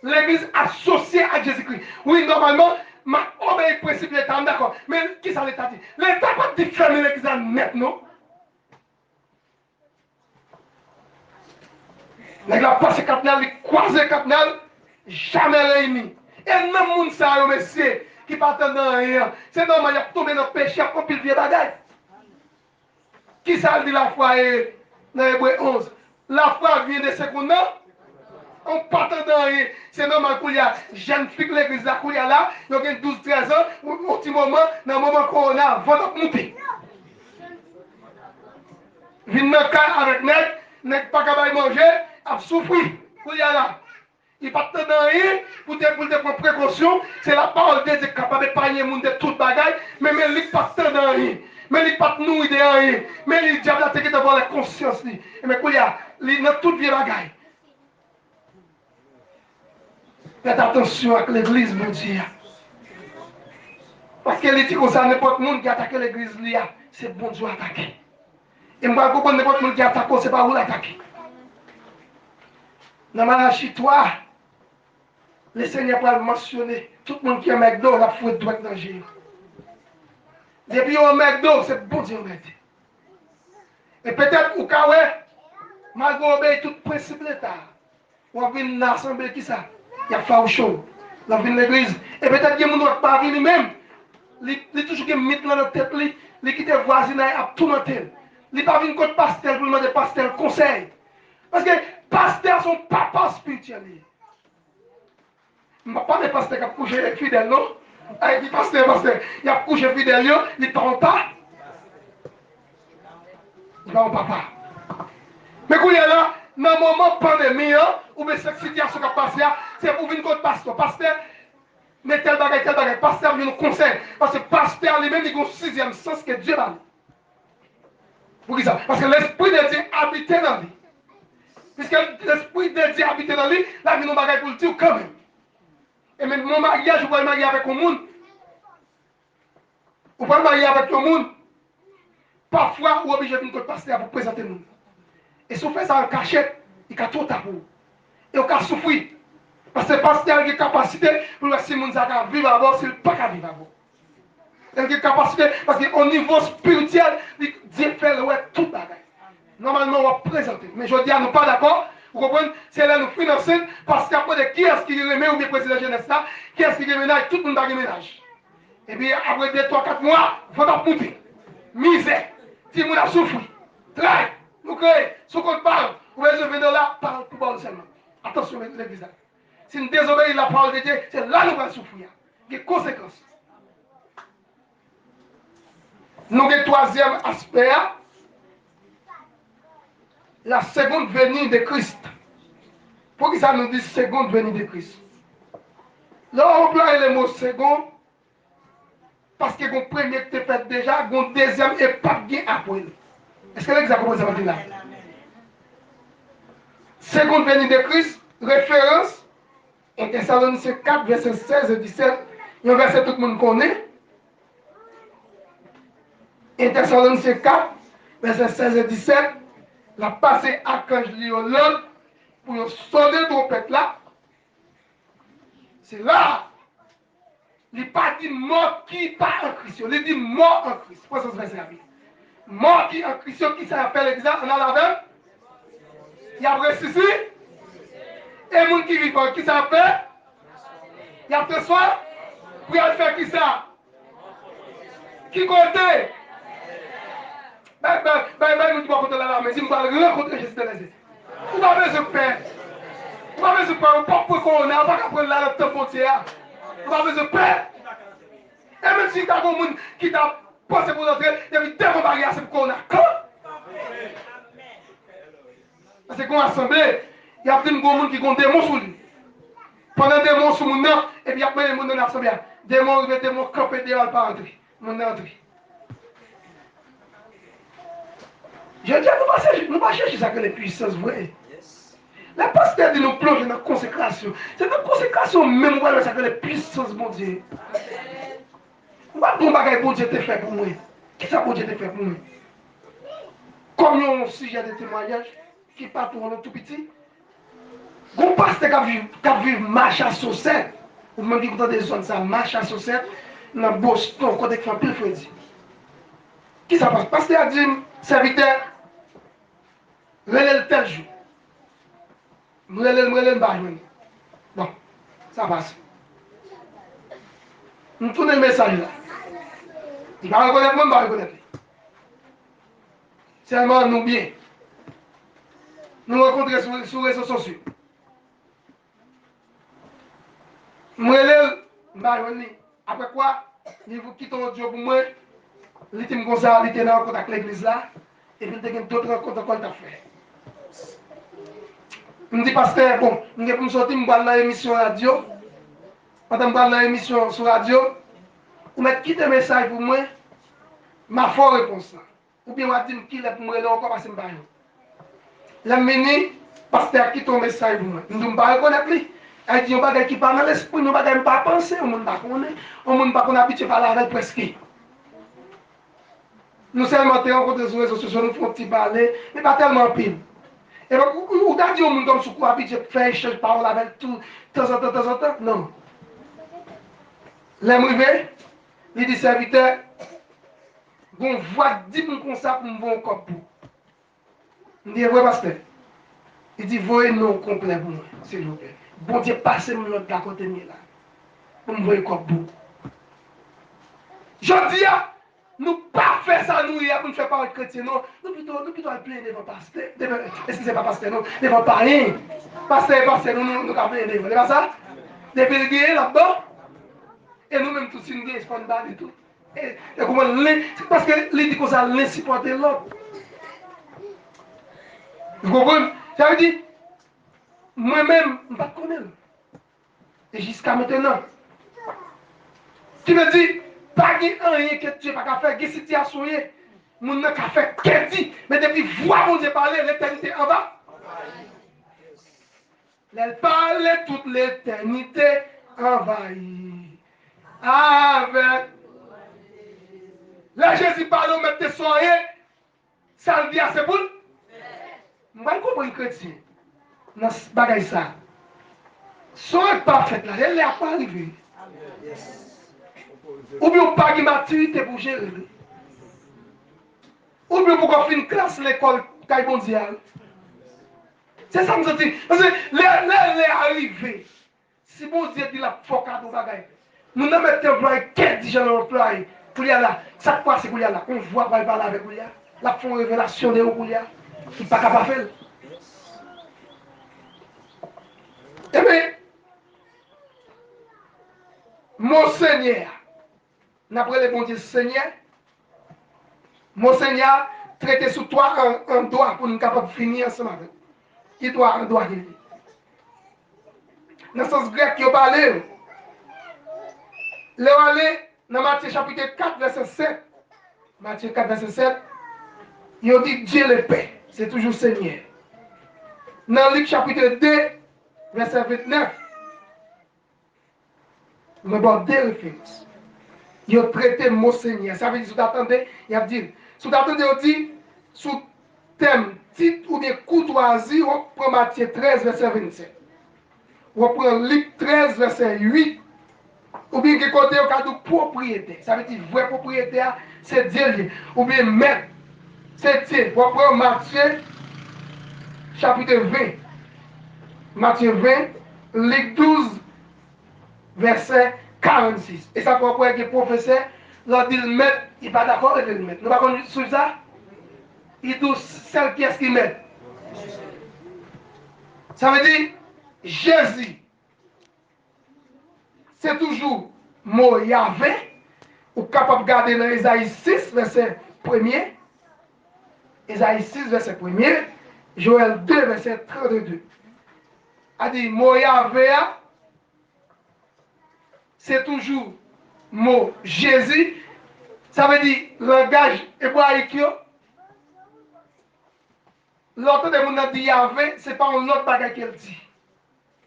L'église associée à Jésus-Christ. Oui, normalement, ma obéit au principe de l'État, d'accord. Mais qui ça l'État dit? L'État pas dit fermer l'église net, non? Les gens passent 4 ans, ils croisent 4 ans, jamais réunis. Et non, moun sa yo, monsieur, qui partent dans rien. C'est normal, il a tombé dans le péché, il a compris le vieux bagage. Qui ça dit la foi dans Hébreu 11? La foi vient de ce qu'on a. On part dans rien. C'est normal qu'il y a jeune fille de l'église là, qu'il y a là, il y a 12-13 ans, au petit moment, dans le moment qu'on a, votre monter. Vine dans le cas avec net, n'est pas capable de manger, a souffert. Qu'il y a là. Il part dans rien pour te prendre précaution. C'est la parole de Dieu capable de parler monde de toute bagaille, mais il ne part dans rien. Mais il ne part nous de rien. Mais le diable a été d'avoir la conscience. Mais qu'il y a, dans toute vie bagaille. Faites attention avec l'église, mon Dieu. Parce que les dit comme ça, n'importe monde qui attaque l'église, c'est bon Dieu attaquer. Et moi, je comprends n'importe monde qui attaque, c'est pas où l'attaquer. Dans Malachie 3, le Seigneur va mentionner tout le monde qui est McDo, la faute doit être dans le géant. Depuis au McDo, c'est bon Dieu m'aide. Et peut-être au cas où, malgré obéir tout principe de l'État, on vient une assemblée qui ça. Il y a fait chaud dans l'église. Et peut-être que les gens ne vont pas venir même. Il toujours mis dans la tête, il quitte le voisinage à tout mentir. Il ne va pas venir contre pasteur pour demander pasteur conseil. Parce que pasteur sont papa spirituel. Je ne parle pas de pasteur qui a couché les fidèles, non? Il dit pasteur, il a couché les fidèles, il ne parle pas. Il ne parle pas. Mais quand il est là, dans le moment pandémie, ou bien cette situation qui a passé, c'est pour venir contre pasteur. Pasteur, mais tel bagage, pasteur vient nous conseiller. Parce que pasteur lui-même, il a un 6e sens que Dieu a. Pour qui ça? Parce que l'Esprit de Dieu habite dans lui. Puisque l'Esprit de Dieu habite dans lui, là, il y a un bagage pour le dire quand même. Et même mon mariage, je vais me marier avec un monde. Vous pouvez me marier avec un monde. Parfois, vous êtes obligé de venir contre pasteur pour présenter le monde. Et si vous faites ça en cachette, il y a tout à vous. Et vous avez souffrir. Parce que le pasteur a une capacité pour voir si les gens vivent avant, s'ils ne peuvent pas vivre avant. Il a une capacité, parce qu'au niveau spirituel, Dieu fait tout le bagage. Normalement, on va présenter. Mais je dis à nous pas d'accord, Vous comprenez? C'est là nous financer parce qu'après, qui est-ce qui remet ou bien président jeunesse là? Qui est-ce qui ménage? Tout le monde a ménage. Et puis après 2, 3, 4 mois, il faut pas monter. Misère. Si vous avez souffert, travail, nous créons, ce qu'on parle, vous pouvez venir là, parle pour parler seulement. Attention, l'église là. Si nous désobéissons la parole de Dieu, c'est là que nous allons souffrir. Il y a des conséquences. Nous avons le troisième aspect, la seconde venue de Christ. Pourquoi ça nous dit seconde venue de Christ? Là, on emploie le mot second, parce que le premier qui est fait déjà, le deuxième et pas bien après. Est-ce que l'exemple a compris ça va dire là? Seconde venue de Christ, référence, en Thessaloniciens 4, verset 16 et 17. Il y a un verset que tout le monde connaît. En Thessaloniciens 4, verset 16 et 17, la passé à quand je lis au l'autre, pour sonner le trompette là. C'est là. Il n'est pas dit mort qui pas en Christ. Il dit mort en Christ. Pourquoi ça se fait servir? Mort qui en Christ, qui s'appelle exact, on a la même. Il y a ressuscité. Et les gens qui vivent, qui s'appelle? Il y a transformé. Pour aller faire qui ça? Qui côté? Nous ne pouvons pas la mais si nous allons rencontrer Jésus de Nazareth. Vous n'avez pas besoin de paix. Vous n'avez pas besoin de paix. Vous n'avez pas qu'on a, pas prendre la temps frontière. Vous n'avez pas besoin de paix. Et même si tu as un monde qui t'a pensé pour entrer, il y a une tellement barrière, c'est pour qu'on a quand? Parce qu'on a assemblé, il y a plein de monde qui ont des démons sur lui. Pendant des démons sur mon nom, et puis après les gens dans l'assemblée. Démons, des démons campés dehors par entrer. Mon entrée. Je dis, nous ne pas chercher ça que les puissances vraies. La pasteur dit nous plonger dans la consécration. C'est dans la consécration même où ça que les puissances, mon Dieu. Nous ne pouvons pas bon Dieu te fait pour moi. Qui ça bon Dieu te fait pour moi? Comme nous avons un sujet de témoignage qui part pour nous tout petit. Un pasteur qui vit marche à saucette. Ou même qui dans des zones ça marche à saucette. Dans Boston, quand il fait un pile Freddy. Qui ça passe? Pasteur a dit, serviteur, relève tel jour. Relève pas. Bon, ça passe. Nous tournons le message là. Il va reconnaître, moi, il va reconnaître. Seulement, nous bien. Nous rencontrons sur les réseaux sociaux. Moi, après quoi, il vous quitte votre job pour moi. Il était comme ça, il était dans le contact avec l'église là. Et puis, il y a d'autres rencontres qu'on a fait. Je me dis, pasteur, bon, je vais me sortir, je vais dans l'émission radio. Pendant que je vais dans l'émission sur radio, vous mettez quitter un message pour moi, ma forte réponse. Ou bien, vous dites qu'il est pour moi, là encore, parce que je ne sais pas. La mini, pasteur, quitte un message pour moi. Je ne vais pas reconnaître lui. Elle dit, on va qui parle dans l'esprit, on ne va pas penser, on ne va pas connaître, on ne va pas habitué à parler avec presque. Nous seulement rencontrés sur les réseaux sociaux, nous faisons un petit parler, mais pas tellement pile. Et donc, vous avez dit au monde comme ce qu'on a habitué à faire échange de paroles avec tout, de temps en temps, non. L'aimerie, il dit serviteur, bon, voix 10 personnes comme ça pour me voir un cop pour. Il dit, ouais, pasteur. Il dit, voyez non complet pour moi, s'il vous plaît. Bon Dieu, passez-moi l'autre à côté de là. Pour me voir un cop pour. Je dis, nous pas faire ça, nous, pour nous faire parole chrétien, non. Nous plutôt le plaindre devant pasteur. Excusez pas pasteur, non. Devant païen. Pasteur, nous avons plaindre devant. C'est pas ça? Des pérégrins là-bas. Et nous-mêmes, tous, si nous avons pas de balle et tout. Et comment c'est parce que les dit qu'on ça l'insupporter l'autre. Vous comprenez? Ça veut dire, moi-même, je ne pas connaître. Et jusqu'à maintenant. Tu me dis, pas rien que tu n'as pas faire, que situation, mon n'a qu'à faire, qu'elle dit, mais depuis voir mon Dieu parler, l'éternité en bas. Elle parlait toute l'éternité envahie. Avec. Là, Jésus parle, on met tes soirées, ça le dit à ses boules. Je ne comprends pas un chrétien. Dans ce bagage ça. Soirée parfaite là, elle n'est pas arrivée. Ou bien pas de maturité pour gérer. Ou bien pour qu'on finisse une classe l'école mondiale. C'est ça que je dis. Parce que les arrivé. Si bon Dieu dit la faut cadeau bagaille. Nous ne mettons employé 15 gens dans l'employé. Pour y là, ça passe pour y là. On voit pas parler avec lui. La font révélation de pour y là. Il n'est pas capable de faire. Eh bien, mon Seigneur, d'après le bon Dieu Seigneur, mon Seigneur traité sous toi un doigt pour nous capable de finir ensemble. Il doit un doigt qu'il dit. Dans le sens grec, il a parlé. Il a parlé dans Matthieu chapitre 4, verset 7. Matthieu 4, verset 7. Il a dit Dieu le paix. C'est toujours Seigneur. Dans Luc chapitre 2, verset 29. Nous avons deux références. Il a traité mon Seigneur. Ça veut dire, si vous attendez, il a dit, si vous attendez, il dit, sous thème, titre ou bien courtoisie, on prend Matthieu 13, verset 27. On prend Luc 13, verset 8. Ou bien que côté au cas de propriété. Ça veut dire, vrai propriétaire, c'est Dieu. Ou bien maître, c'est Dieu. On prend Matthieu, chapitre 20. Matthieu 20, Luc 12, verset 46. Et ça pourquoi que le professeur, leur dit le maître, il n'est pas d'accord avec le maître. Nous ne pouvons pas sur ça. Il dit celle pièce qui met. Ça veut dire Jésus. C'est toujours mot Yahvé. Ou capable de garder dans Isaïe 6, verset 1er. Isaïe 6, verset 1er. Joël 2, verset 32. A dit mot Yahvé, c'est toujours mot Jésus. Ça veut dire langage hébraïque. L'autre de mon dit Yahvé, ce n'est pas un autre bagage qu'elle dit.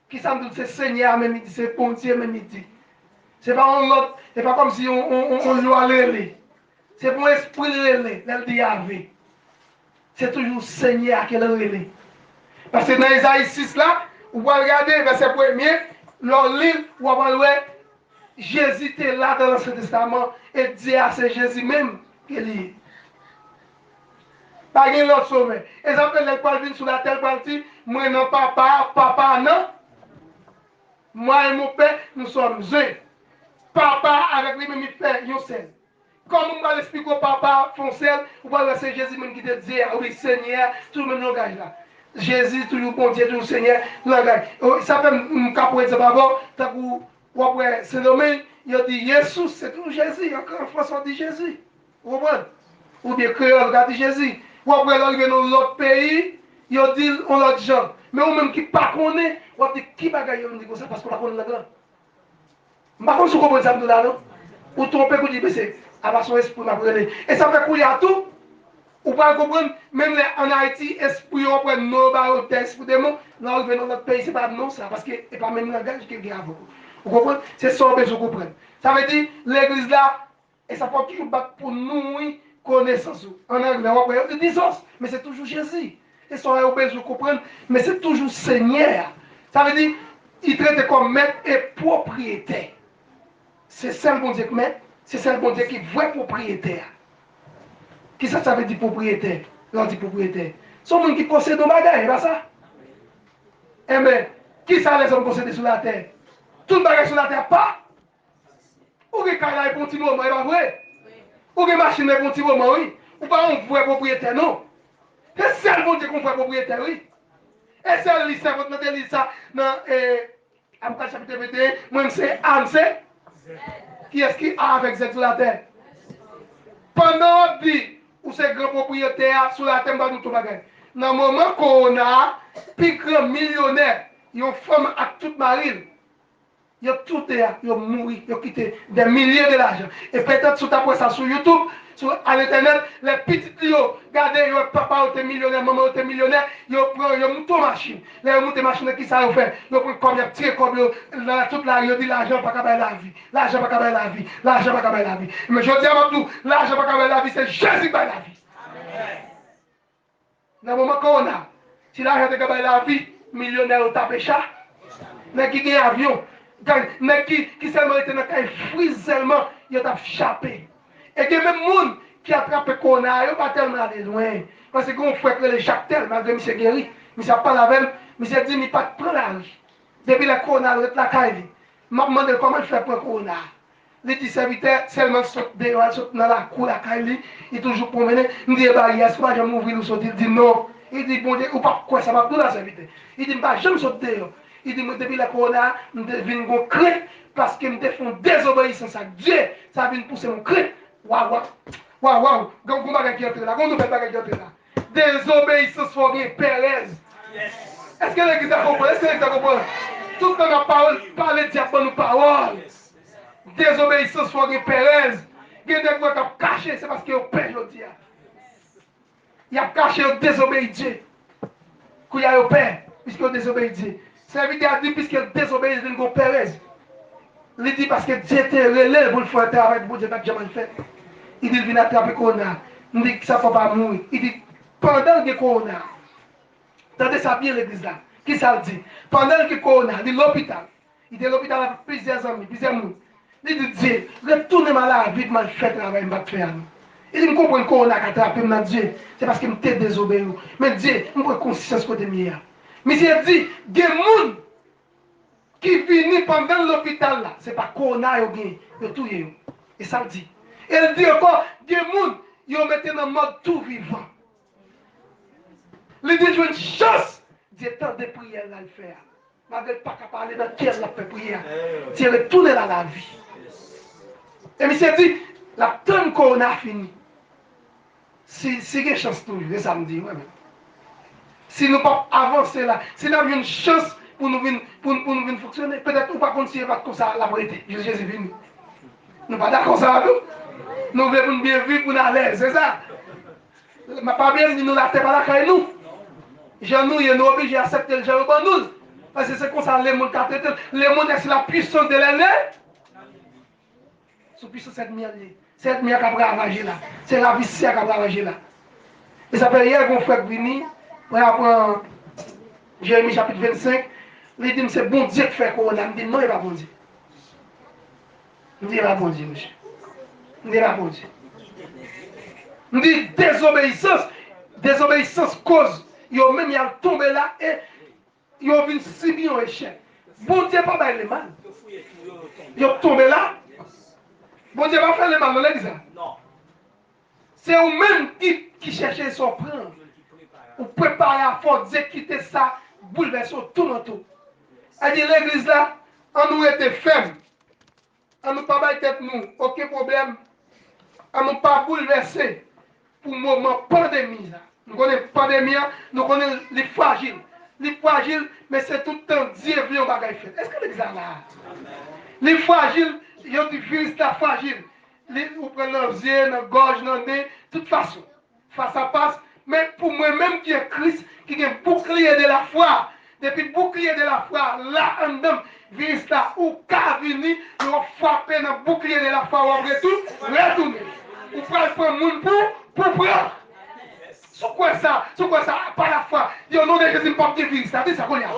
Qui sans doute c'est Seigneur même il dit, c'est bon Dieu même il dit. Ce n'est pas un autre, c'est pas comme si on doit aller. C'est pour l'esprit relais, elle dit Yahvé. C'est toujours Seigneur qu'elle relais. Parce que dans Isaïe 6 là, vous pouvez regarder verset 1er, leur livre, vous pouvez voir Jésus était là dans l'Ancien Testament et dit à c'est Jésus même qu'il est. Pas de l'autre sauveur. Exemple, les gens viennent sur la terre partie, moi non papa non. Moi et mon père, nous sommes un. Papa avec lui-même il fait un seul. Comme on va l'expliquer au papa foncel, ou va c'est Jésus même qui te dit, oui Seigneur, tout le même langage là. Jésus, toujours bon Dieu, toujours Seigneur, langage. Ça fait un cas pour exemple d'abord, tant que après Saint-Domingue, il a dit Jésus, c'est toujours Jésus. En France, on dit Jésus. Vous comprenez? Ou bien créole, on dit Jésus. Ou après, l'arrivée dans l'autre pays, il a dit on l'autre gens. Mais ou même qui ne connaît pas, on dit qui bagaille on dit comme ça parce qu'on la connaît là-dedans. Je ne sais pas si vous comprenez ça là, non? Ou trompez, vous dites, c'est à part son esprit, m'a prenez. Et ça fait couler à tout. Ou pas comprendre, même en Haïti, esprit, on prend nos barres, esprit de mots, là, on dans notre pays, c'est pas non ça, parce que c'est pas même langage qui est grave. Vous comprenez? C'est ça que je comprends. Ça veut dire, l'église là, et ça faut toujours battre pour nous, oui, connaissance. En anglais, on va dire distance, mais c'est toujours Jésus. Et ça, on besoin de comprendre, mais c'est toujours Seigneur. Ça veut dire, il traite comme maître et propriétaire. C'est ça le bon Dieu qui maître, c'est ça le bon Dieu qui est vrai propriétaire. Qui ça veut dire propriétaire? On dit propriétaire. C'est un monde qui possède nos bagages, pas ça? Eh bien, qui ça les hommes possédés sur la terre? Tout le bagage sur la terre, pas? Ou que carrière pour un petit moment, c'est pas vrai? Ou que machine pour un petit moment, oui? Ou pas un vrai propriétaire, non? C'est ça le bon Dieu qu'on fait propriétaire, oui? Et c'est le lycée, votre lycée, dans Apocalypse chapitre 21, moi, c'est Anne, c'est? Qui est-ce qui a avec Z sur la terre? Pendant on dit, ou c'est grand propriétaire sur la terre, nous tout bagage. Dans le moment qu'on a, plus grand millionnaire, ils ont femme à toute marine. Ils ont tout là, ils ont mouru, ils ont quitté des milliers de l'argent. Et peut-être sur ta ça sur YouTube, à l'internet, les petits lios, regardez, papa était millionnaire, maman était millionnaire, ils ont monté une machine. Ils ont monté une machine qui ça fait. Ils ont pris comme ils ont tiré comme toute la ils ont dit l'argent pas capable la vie. L'argent pas capable la vie. L'argent pas capable la vie. Mais je dis à vous, l'argent pas capable la vie, c'est Jésus qui la vie. Dans le moment qu'on a, si l'argent est capable la vie, millionnaire au tapé chat, mais qui a un avion. Mais qui seulement était dans le fruit seulement, il a échappé. Et il y a même des gens qui attrape le corona, il pas tellement aller loin. Parce que qu'on fait que les Jacques Tel, malgré M. Guéry, M. pas la même, M. dit, il pas de prendre la rue. Depuis le corona, il est la caille. Je me demande comment il fait pour le corona. Les 10 serviteurs, seulement sautent dehors, sautent dans la cour, la caille, il toujours promené. Il dit, bah, il y a ce que je m'ouvre ou sauter. Il dit non. Il dit, bon Dieu, ou pas quoi, ça va tout la serviteur. Il dit, bah, je me saute dehors. Il dit, depuis le corona, je devine mon crainte parce que je fais désobéissance à Dieu. Ça vient pousser mon crainte. Waouh, waouh. Waouh, waouh. Quand vous m'avez qui est là, quand nous faisons bagage qui est là. Désobéissance faut bien Pérez. Est-ce que l'église a compris? Est-ce que l'église a compris? Tout le temps, la parole, parler de Dieu pour nous paroles. Désobéissance faut bien Pérez. Il y a des gens qui ont caché, c'est parce qu'ils ont peur de Dieu. Ils ont caché, ils ont désobéi Dieu. Qu'ils ont peur, puisqu'ils ont désobéi Dieu. C'est évident à dire, puisqu'ils ont désobéi, ils ont Pérez. Il dit parce que Dieu te relève pour le faire un travail pour Dieu, pas jamais fait. Il dit, il vient attraper Corona. Il dit que ça ne faut pas mourir. Il dit, pendant que Corona, attendez ça bien l'église là. Qui ça le dit? Pendant que Corona, il est à l'hôpital. Il était à l'hôpital avec plusieurs amis, plusieurs mois. Il dit, Dieu, retournez ma là, vite, je fais le travail, je vais faire. Il dit, je comprends que Corona qui a attrapé Dieu. C'est parce qu'il m'a désobéi. Mais Dieu, je prends conscience côté mien. Mais il dit, il y a des gens qui viennent pendant l'hôpital là. Ce n'est pas Corona, il y a tout. Et ça le dit. Elle dit encore, des gens qui ont mis dans le mode tout vivant. Il dit, j'ai une chance, Dieu tant de prières à le faire. Malgré pas qu'à parler dans quelle la fait prière. Dieu retourne à la vie. Et monsieur dit, la tonne qu'on a fini. Si il y a une chance toujours, et ça me dit, ouais, si nous ne pouvons pas avancer là, si nous avons une chance pour nous venir fonctionner, peut-être nous ne pouvons pas continuer comme ça la vérité. Jésus est venu. Nous ne sommes pas d'accord ça, nous voulons bien vivre pour nous à l'aise, c'est ça. Ma pas bien nous la tête à la caille nous. Nous sommes obligés d'accepter le genre de nous. Parce que c'est comme ça les mondes qui traitent. Les mondes c'est la puissance de l'année. Sous puissance cette mienne. Cette mienne qui a ravagé là. C'est la vie qui a ravagé là. Et ça fait hier qu'on fait venir. On apprend Jérémie chapitre 25. Il dit c'est bon Dieu qui fait corona. Il dit non, il n'est pas bon Dieu. Il dit il n'est pas bon Dieu, monsieur. Il n'est pas bon Dieu. Il dit désobéissance cause. Il a même tombé là et il a vu si bien un échec. Bon Dieu pas faire le mal. Il a tombé là. Bon Dieu va faire le mal dans l'église. Non. C'est vous-même qui cherchez son prendre. Vous préparez à fort Dieu quitter ça, bouleverser tout le tout. Elle dit l'église là, on nous était ferme. On nous pas tête nous, aucun problème. On nous pas bouleverser pour le moment pandémie là. Nous connaissons la pandémie, nous connaissons les fragiles. Les fragiles, mais c'est tout le temps Dieu vient au bagage fait. Est-ce que l'église là? Les fragiles, il y a des virus fragiles. Vous prenez leurs yeux, dans la gorge, dans le nez, de toute façon. Face à face. Mais pour moi-même qui est Christ, qui est un bouclier de la foi, depuis le bouclier de la foi, là, en dedans, virus là, ou qu'à venir, nous frapper dans le bouclier de la foi, ou après tout, retourner. Vous prenez le monde pour prendre. C'est quoi ça? C'est quoi ça? Par la foi. Au nom de Jésus, je ne pas de virus. Ça dit ça qu'on y a.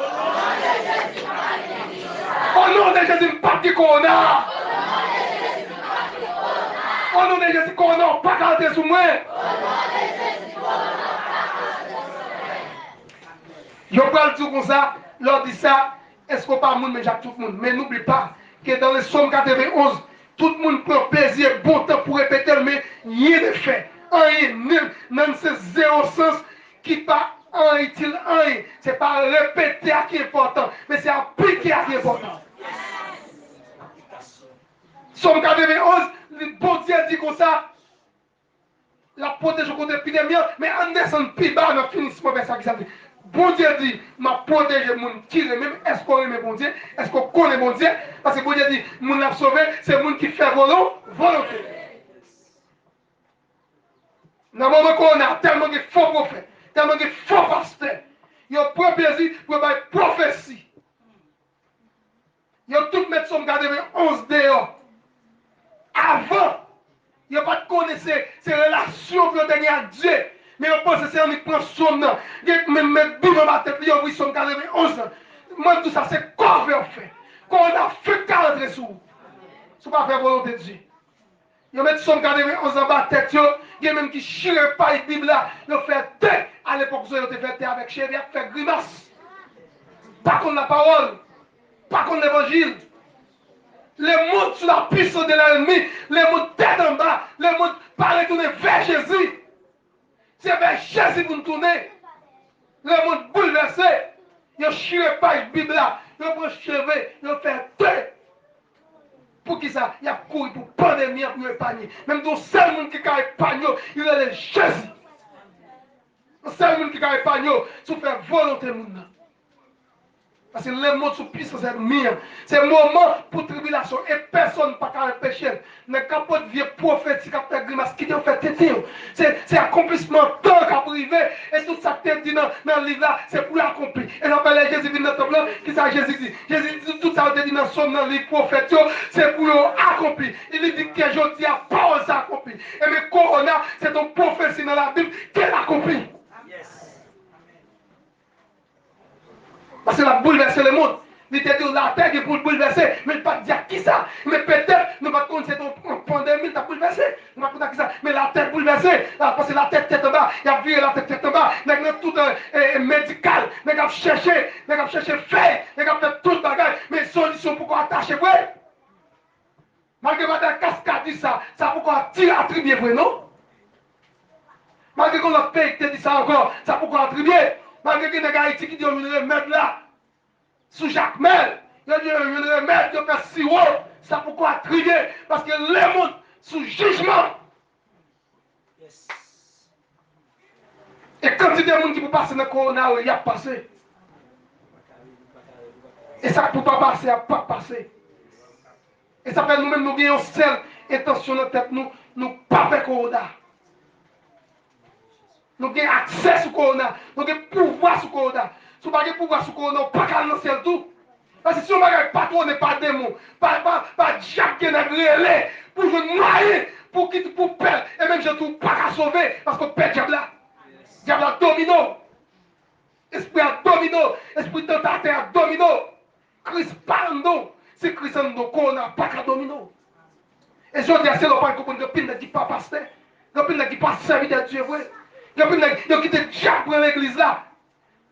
Au nom de Jésus, je ne pas de corona. Au nom de Jésus, corona, pas garder sur moi. Je vais le dire comme ça, leur dit ça, est-ce qu'on parle monde, mais j'ai tout le monde. Mais n'oublie pas que dans le psaume 91, tout le monde prend plaisir, bon temps pour répéter, mais rien n'est fait. Rien, nul, même c'est zéro sens qui pas un utile, rien. C'est pas répéter qui est important, mais c'est appliquer qui est important. Psaume 91, le bon Dieu dit comme ça, la protéger contre l'épidémie, mais en descendant plus bas, on finit vers ça qui s'appelle. Bon Dieu dit, m'a protégé mon qui même, est-ce qu'on aime bon Dieu, est-ce qu'on connaît bon Dieu, parce que bon Dieu dit, mon l'a sauvé, c'est mon qui fait volonté. Dans le moment qu'on a tellement de faux prophètes, tellement de faux pasteurs, ils ont pris plaisir pour faire prophétie. Ils ont tout mis son garde 11 dehors. Avant, ils n'ont pas de connaissance, ces relations pour donner à Dieu. Mais on pense que c'est un qui prend son nom. Même d'où dans ma tête, ils ont pris son garde 11 ans. Moi, tout ça, c'est quoi on fait? Qu'on a fait 40 sous. Ce n'est pas faire volonté de Dieu. Ils mettent son garde 11 ans dans la tête, Il y a même qui chire pas la Bible là. Ils ont fait thé. À l'époque, ils ont fait thé avec chèvre, ils ont fait grimace. Pas contre la parole. Pas contre l'évangile. Les mots sous la puissance de l'ennemi. Les mots tête en bas. Les mots pas retourner vers Jésus. C'est vers Jésus pour nous tourner. Les mots bouleversés. Ils ont chire pas la Bible là. Ils ont pris cheveux. Ils ont fait thé. Pour qui ça? Il a couru pour pandémie pour épargner. Même le seul monde qui a épargné, il est Jésus. Le seul monde qui a épargné, c'est faire volonté de monde. Parce que les mots sont puissants, c'est mien. C'est un moment pour tribulation. Et personne ne peut pas empêcher. Mais quand on vieux prophète, qui a fait grimace, qui a fait tété, c'est accomplissement tant qu'a privé. Et tout ça que tu dit dans le livre là, c'est pour l'accomplir. Et on appelle Jésus dit dans le temple là, qui ça Jésus dit? Jésus dit tout ça que tu dit dans le livre prophète, c'est pour l'accomplir. Il dit que je dis à parole ça accompli. Et mais Corona, c'est ton prophétie dans la Bible qu'elle accomplit. Parce que la bouleverser le monde. Il était dit la terre est pour le bouleverser. Mais il ne pas dire qui ça. Mais peut-être, nous ne pas compte c'est ton pandémie qui a bouleversé. Nous ne pas compte qui ça. Mais la tête bouleversée. Parce que la tête en bas. Il a viré la tête en bas. Il a tout médical. Il a cherché. Il a cherché fait. Il a fait tout le bagage. Mais solution pour qu'on attache vrai. Malgré que cascade dit ça. Ça pour qu'on tire attribuer vrai, non? Malgré qu'on a payé qui dit ça encore. Ça pour qu'on attribuer. Malgré que les gars qui disent une remède là, sous Jacques Mel, il y a une remède de faire sirop, ça pourquoi attribuer? Parce que les mondes sous jugement. Yes. Et quand il y a des gens qui peuvent passer dans le corona, il y a passé. Et ça ne peut pas passer, il n'y a pas passé. Et ça fait nous-mêmes, nous gagnons seule intention dans la tête, nous ne pas faire corona. Nous avons accès sur le corona, nous avons pouvoir sur le corona. Si vous n'avez pas pouvoir sur le corona, vous ne pouvez pas lancer le tout. Parce que si vous n'avez pas patronné par démon, pas Jacques qui est grêlé, pour vous noyer, pour perdre, et même je ne trouve pas qu'à sauver, parce qu'on perd diable là. Diable là domino. Esprit à domino, esprit tentateur à domino. Christ parle, c'est Christ en nous, corona, pas qu'à domino. Et je dis à ceux qui comprennent que pile ne dit pas pasteur, que pile ne dit pas serviteur de Dieu, vrai. Il y a qui quitté Jacques pour l'église là.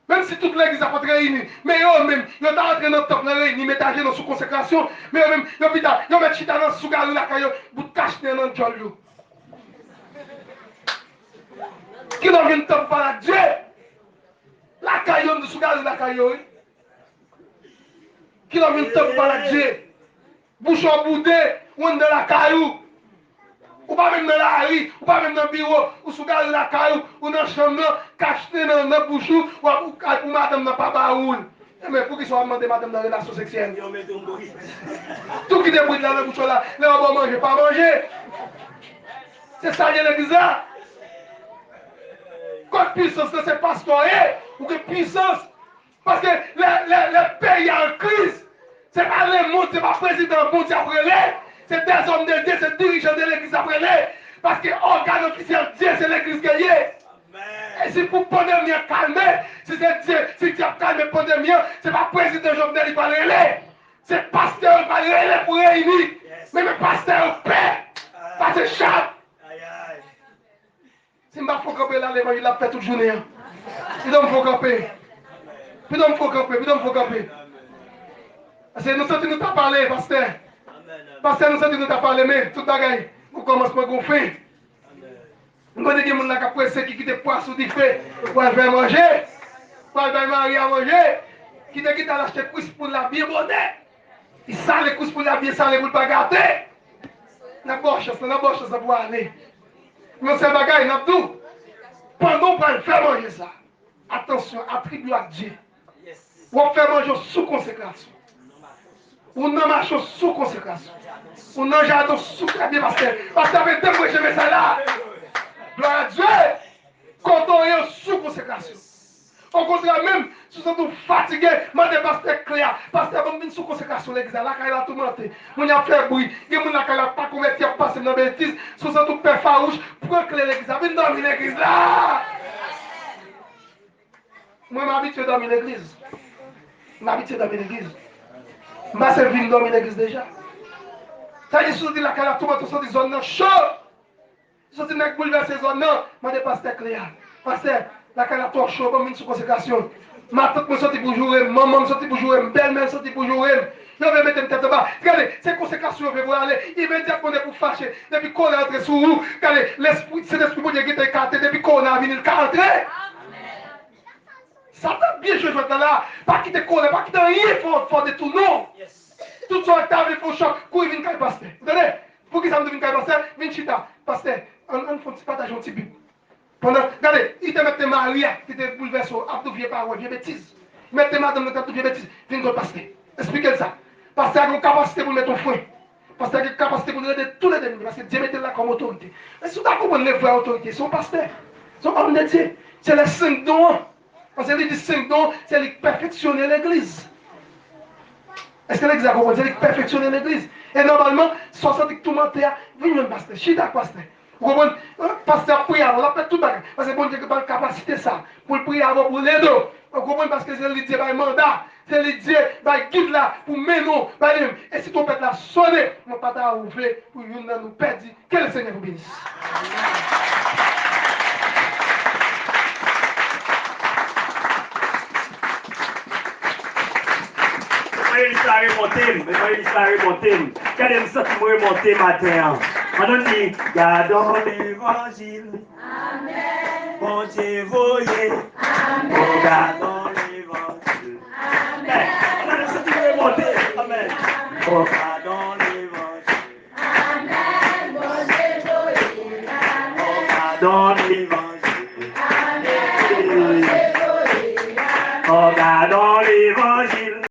Même si toute l'église n'a pas réuni. Mais eux même, ils ont rentré dans le temple, ils mettent à dans sous consécration. Mais eux même, ils ont mis chita dans sous galou là, ils ont caché dans le jol. Qui n'a vu temple par la Dieu? La caillou sous galou la caillou. Qui n'a vu temple par la Dieu? Bouchon boudé, on de la caillou. Ou pas même dans la rue, ou pas même dans le bureau, ou sous la caillou, ou dans la chambre, caché dans la bouche, ou madame n'a pas baoul. Mais pour qu'ils soient demandés madame dans la relation sexuelle. Tout qui débrouille dans la bouche là, on va manger, pas manger. C'est ça l'église là. Quand puissance, c'est pasteur, ou que puissance. Parce que les pays en crise, c'est pas le monde, c'est pas le président, bon Dieu après les. C'est des hommes de Dieu, c'est dirigeants de l'église après les. Parce que l'organe officiel Dieu, c'est l'église qui est. Et si pour pandémie calmer, si c'est Dieu, si Dieu a calmé la pandémie, c'est pas le président Jovenel qui va relais. C'est le pasteur qui va relais pour réunir. Mais le pasteur paix. Pas de chat. Si je ne faut camper là, l'évangile l'a fait toute journée. Puis donc, il faut camper. Puis donc, il faut camper. Puis donc, il faut camper. Parce que nous sommes nous t'as parlé, pasteur. Pasteur, nous sommes nous t'as parlé, mais tout le monde, vous commencez à gonfler. Nous avons des gens qui ont pressé, qui quittent poisson du feu pour aller manger, pour aller marier à manger, qui ont quitté acheter couche pour la bien bonnet. Ils salent les couches pour la bien salée pour ne pas gâter. N'a pas chance, ça pour aller. Mais c'est bagaille, n'a tout. Pendant qu'on va faire manger ça, attention, attribue à Dieu. On fait manger sous consécration. On en marche sous consécration. On en jardin sous consécration. Parce que avec deux mois, je mets ça là. Gloire à Dieu. Quand on est sous consécration. Au contraire, même si vous êtes fatigué, demandez à pasteur clair. Pasteur, vous venez sous consécration, l'église. Là, il a tout monté. On a fait bruit. Il y a des gens qui n'ont pas converti à passer dans la bêtise. Si vous êtes père farouche, prenez l'église. Venez dormir l'église là. Moi, je m'habitue à dormir l'église. Je m'habitue à dormir l'église. Je vais servir dormir l'église déjà. Ça dit, si vous dites là, qu'il y a tout le monde des zones chaudes. Je suis un bouleversé zone, non, je suis pasteur Cléa. Pasteur, la canne à torche, comme une sous-consécration. Ma tante me sortit pour jouer, maman me sortit pour jouer, belle-mère me sortit pour jouer. Je vais mettre une tête en bas. Regardez, ces consécrations, je vais voir aller. Immédiatement, pour fâcher. Depuis qu'on est entré sous vous, regardez, l'esprit, c'est l'esprit pour dire qu'il est écarté. Depuis qu'on a venu le cadrer. Satan bien joué là. Pas qu'il te connaît, pas qu'il te rien fort de tout, non. Tout ça, table, il faut choc. Quand il vient, il pasteur. Vous entendez? Pour qui ça me dit qu'il pasteur? Vin chita. Pasteur, on fait un petit partage, un petit but. Pendant, regardez, il te mettait Maria, qui était bouleversé, Abdou vieux parole, vieux bêtise. Il mettait madame, Abdou vieux bêtise. Viens, le pasteur. Expliquez ça. Pasteur a une capacité pour mettre au foin. Pasteur a une capacité pour aider tous les ennemis. Parce que Dieu mettait là comme autorité. Mais si vous comprenez les vraies autorités, son pasteur, son homme de Dieu, c'est les 5 dons. Parce que les 5 dons, c'est les perfectionner l'église. Est-ce que l'église a compris? C'est les perfectionner l'église. Et normalement, 60 tout le monde, venez pasteur, chita pasteur. Vous comprenez? Pasteur prie avant, on a fait tout le monde. Parce que bon Dieu a la capacité ça. Pour prier avant pour les deux. Vous comprenez? Parce que c'est le Dieu qui a un mandat. C'est le Dieu qui a un guide là pour mener. Et si ton père l'a sonné, mon père a ouvert pour nous perdre. Que le Seigneur vous bénisse. L'histoire est montée. Quel est le sentiment remonté matin? On dit, gardons l'évangile. Amen. Bon Dieu voyez. Amen. Gardons l'évangile. Amen. On a le sentiment remonté. Amen. Gardons l'évangile. Amen. Bon Dieu voyez. Amen. Gardons l'évangile. Amen. Bon Dieu voyez. Amen.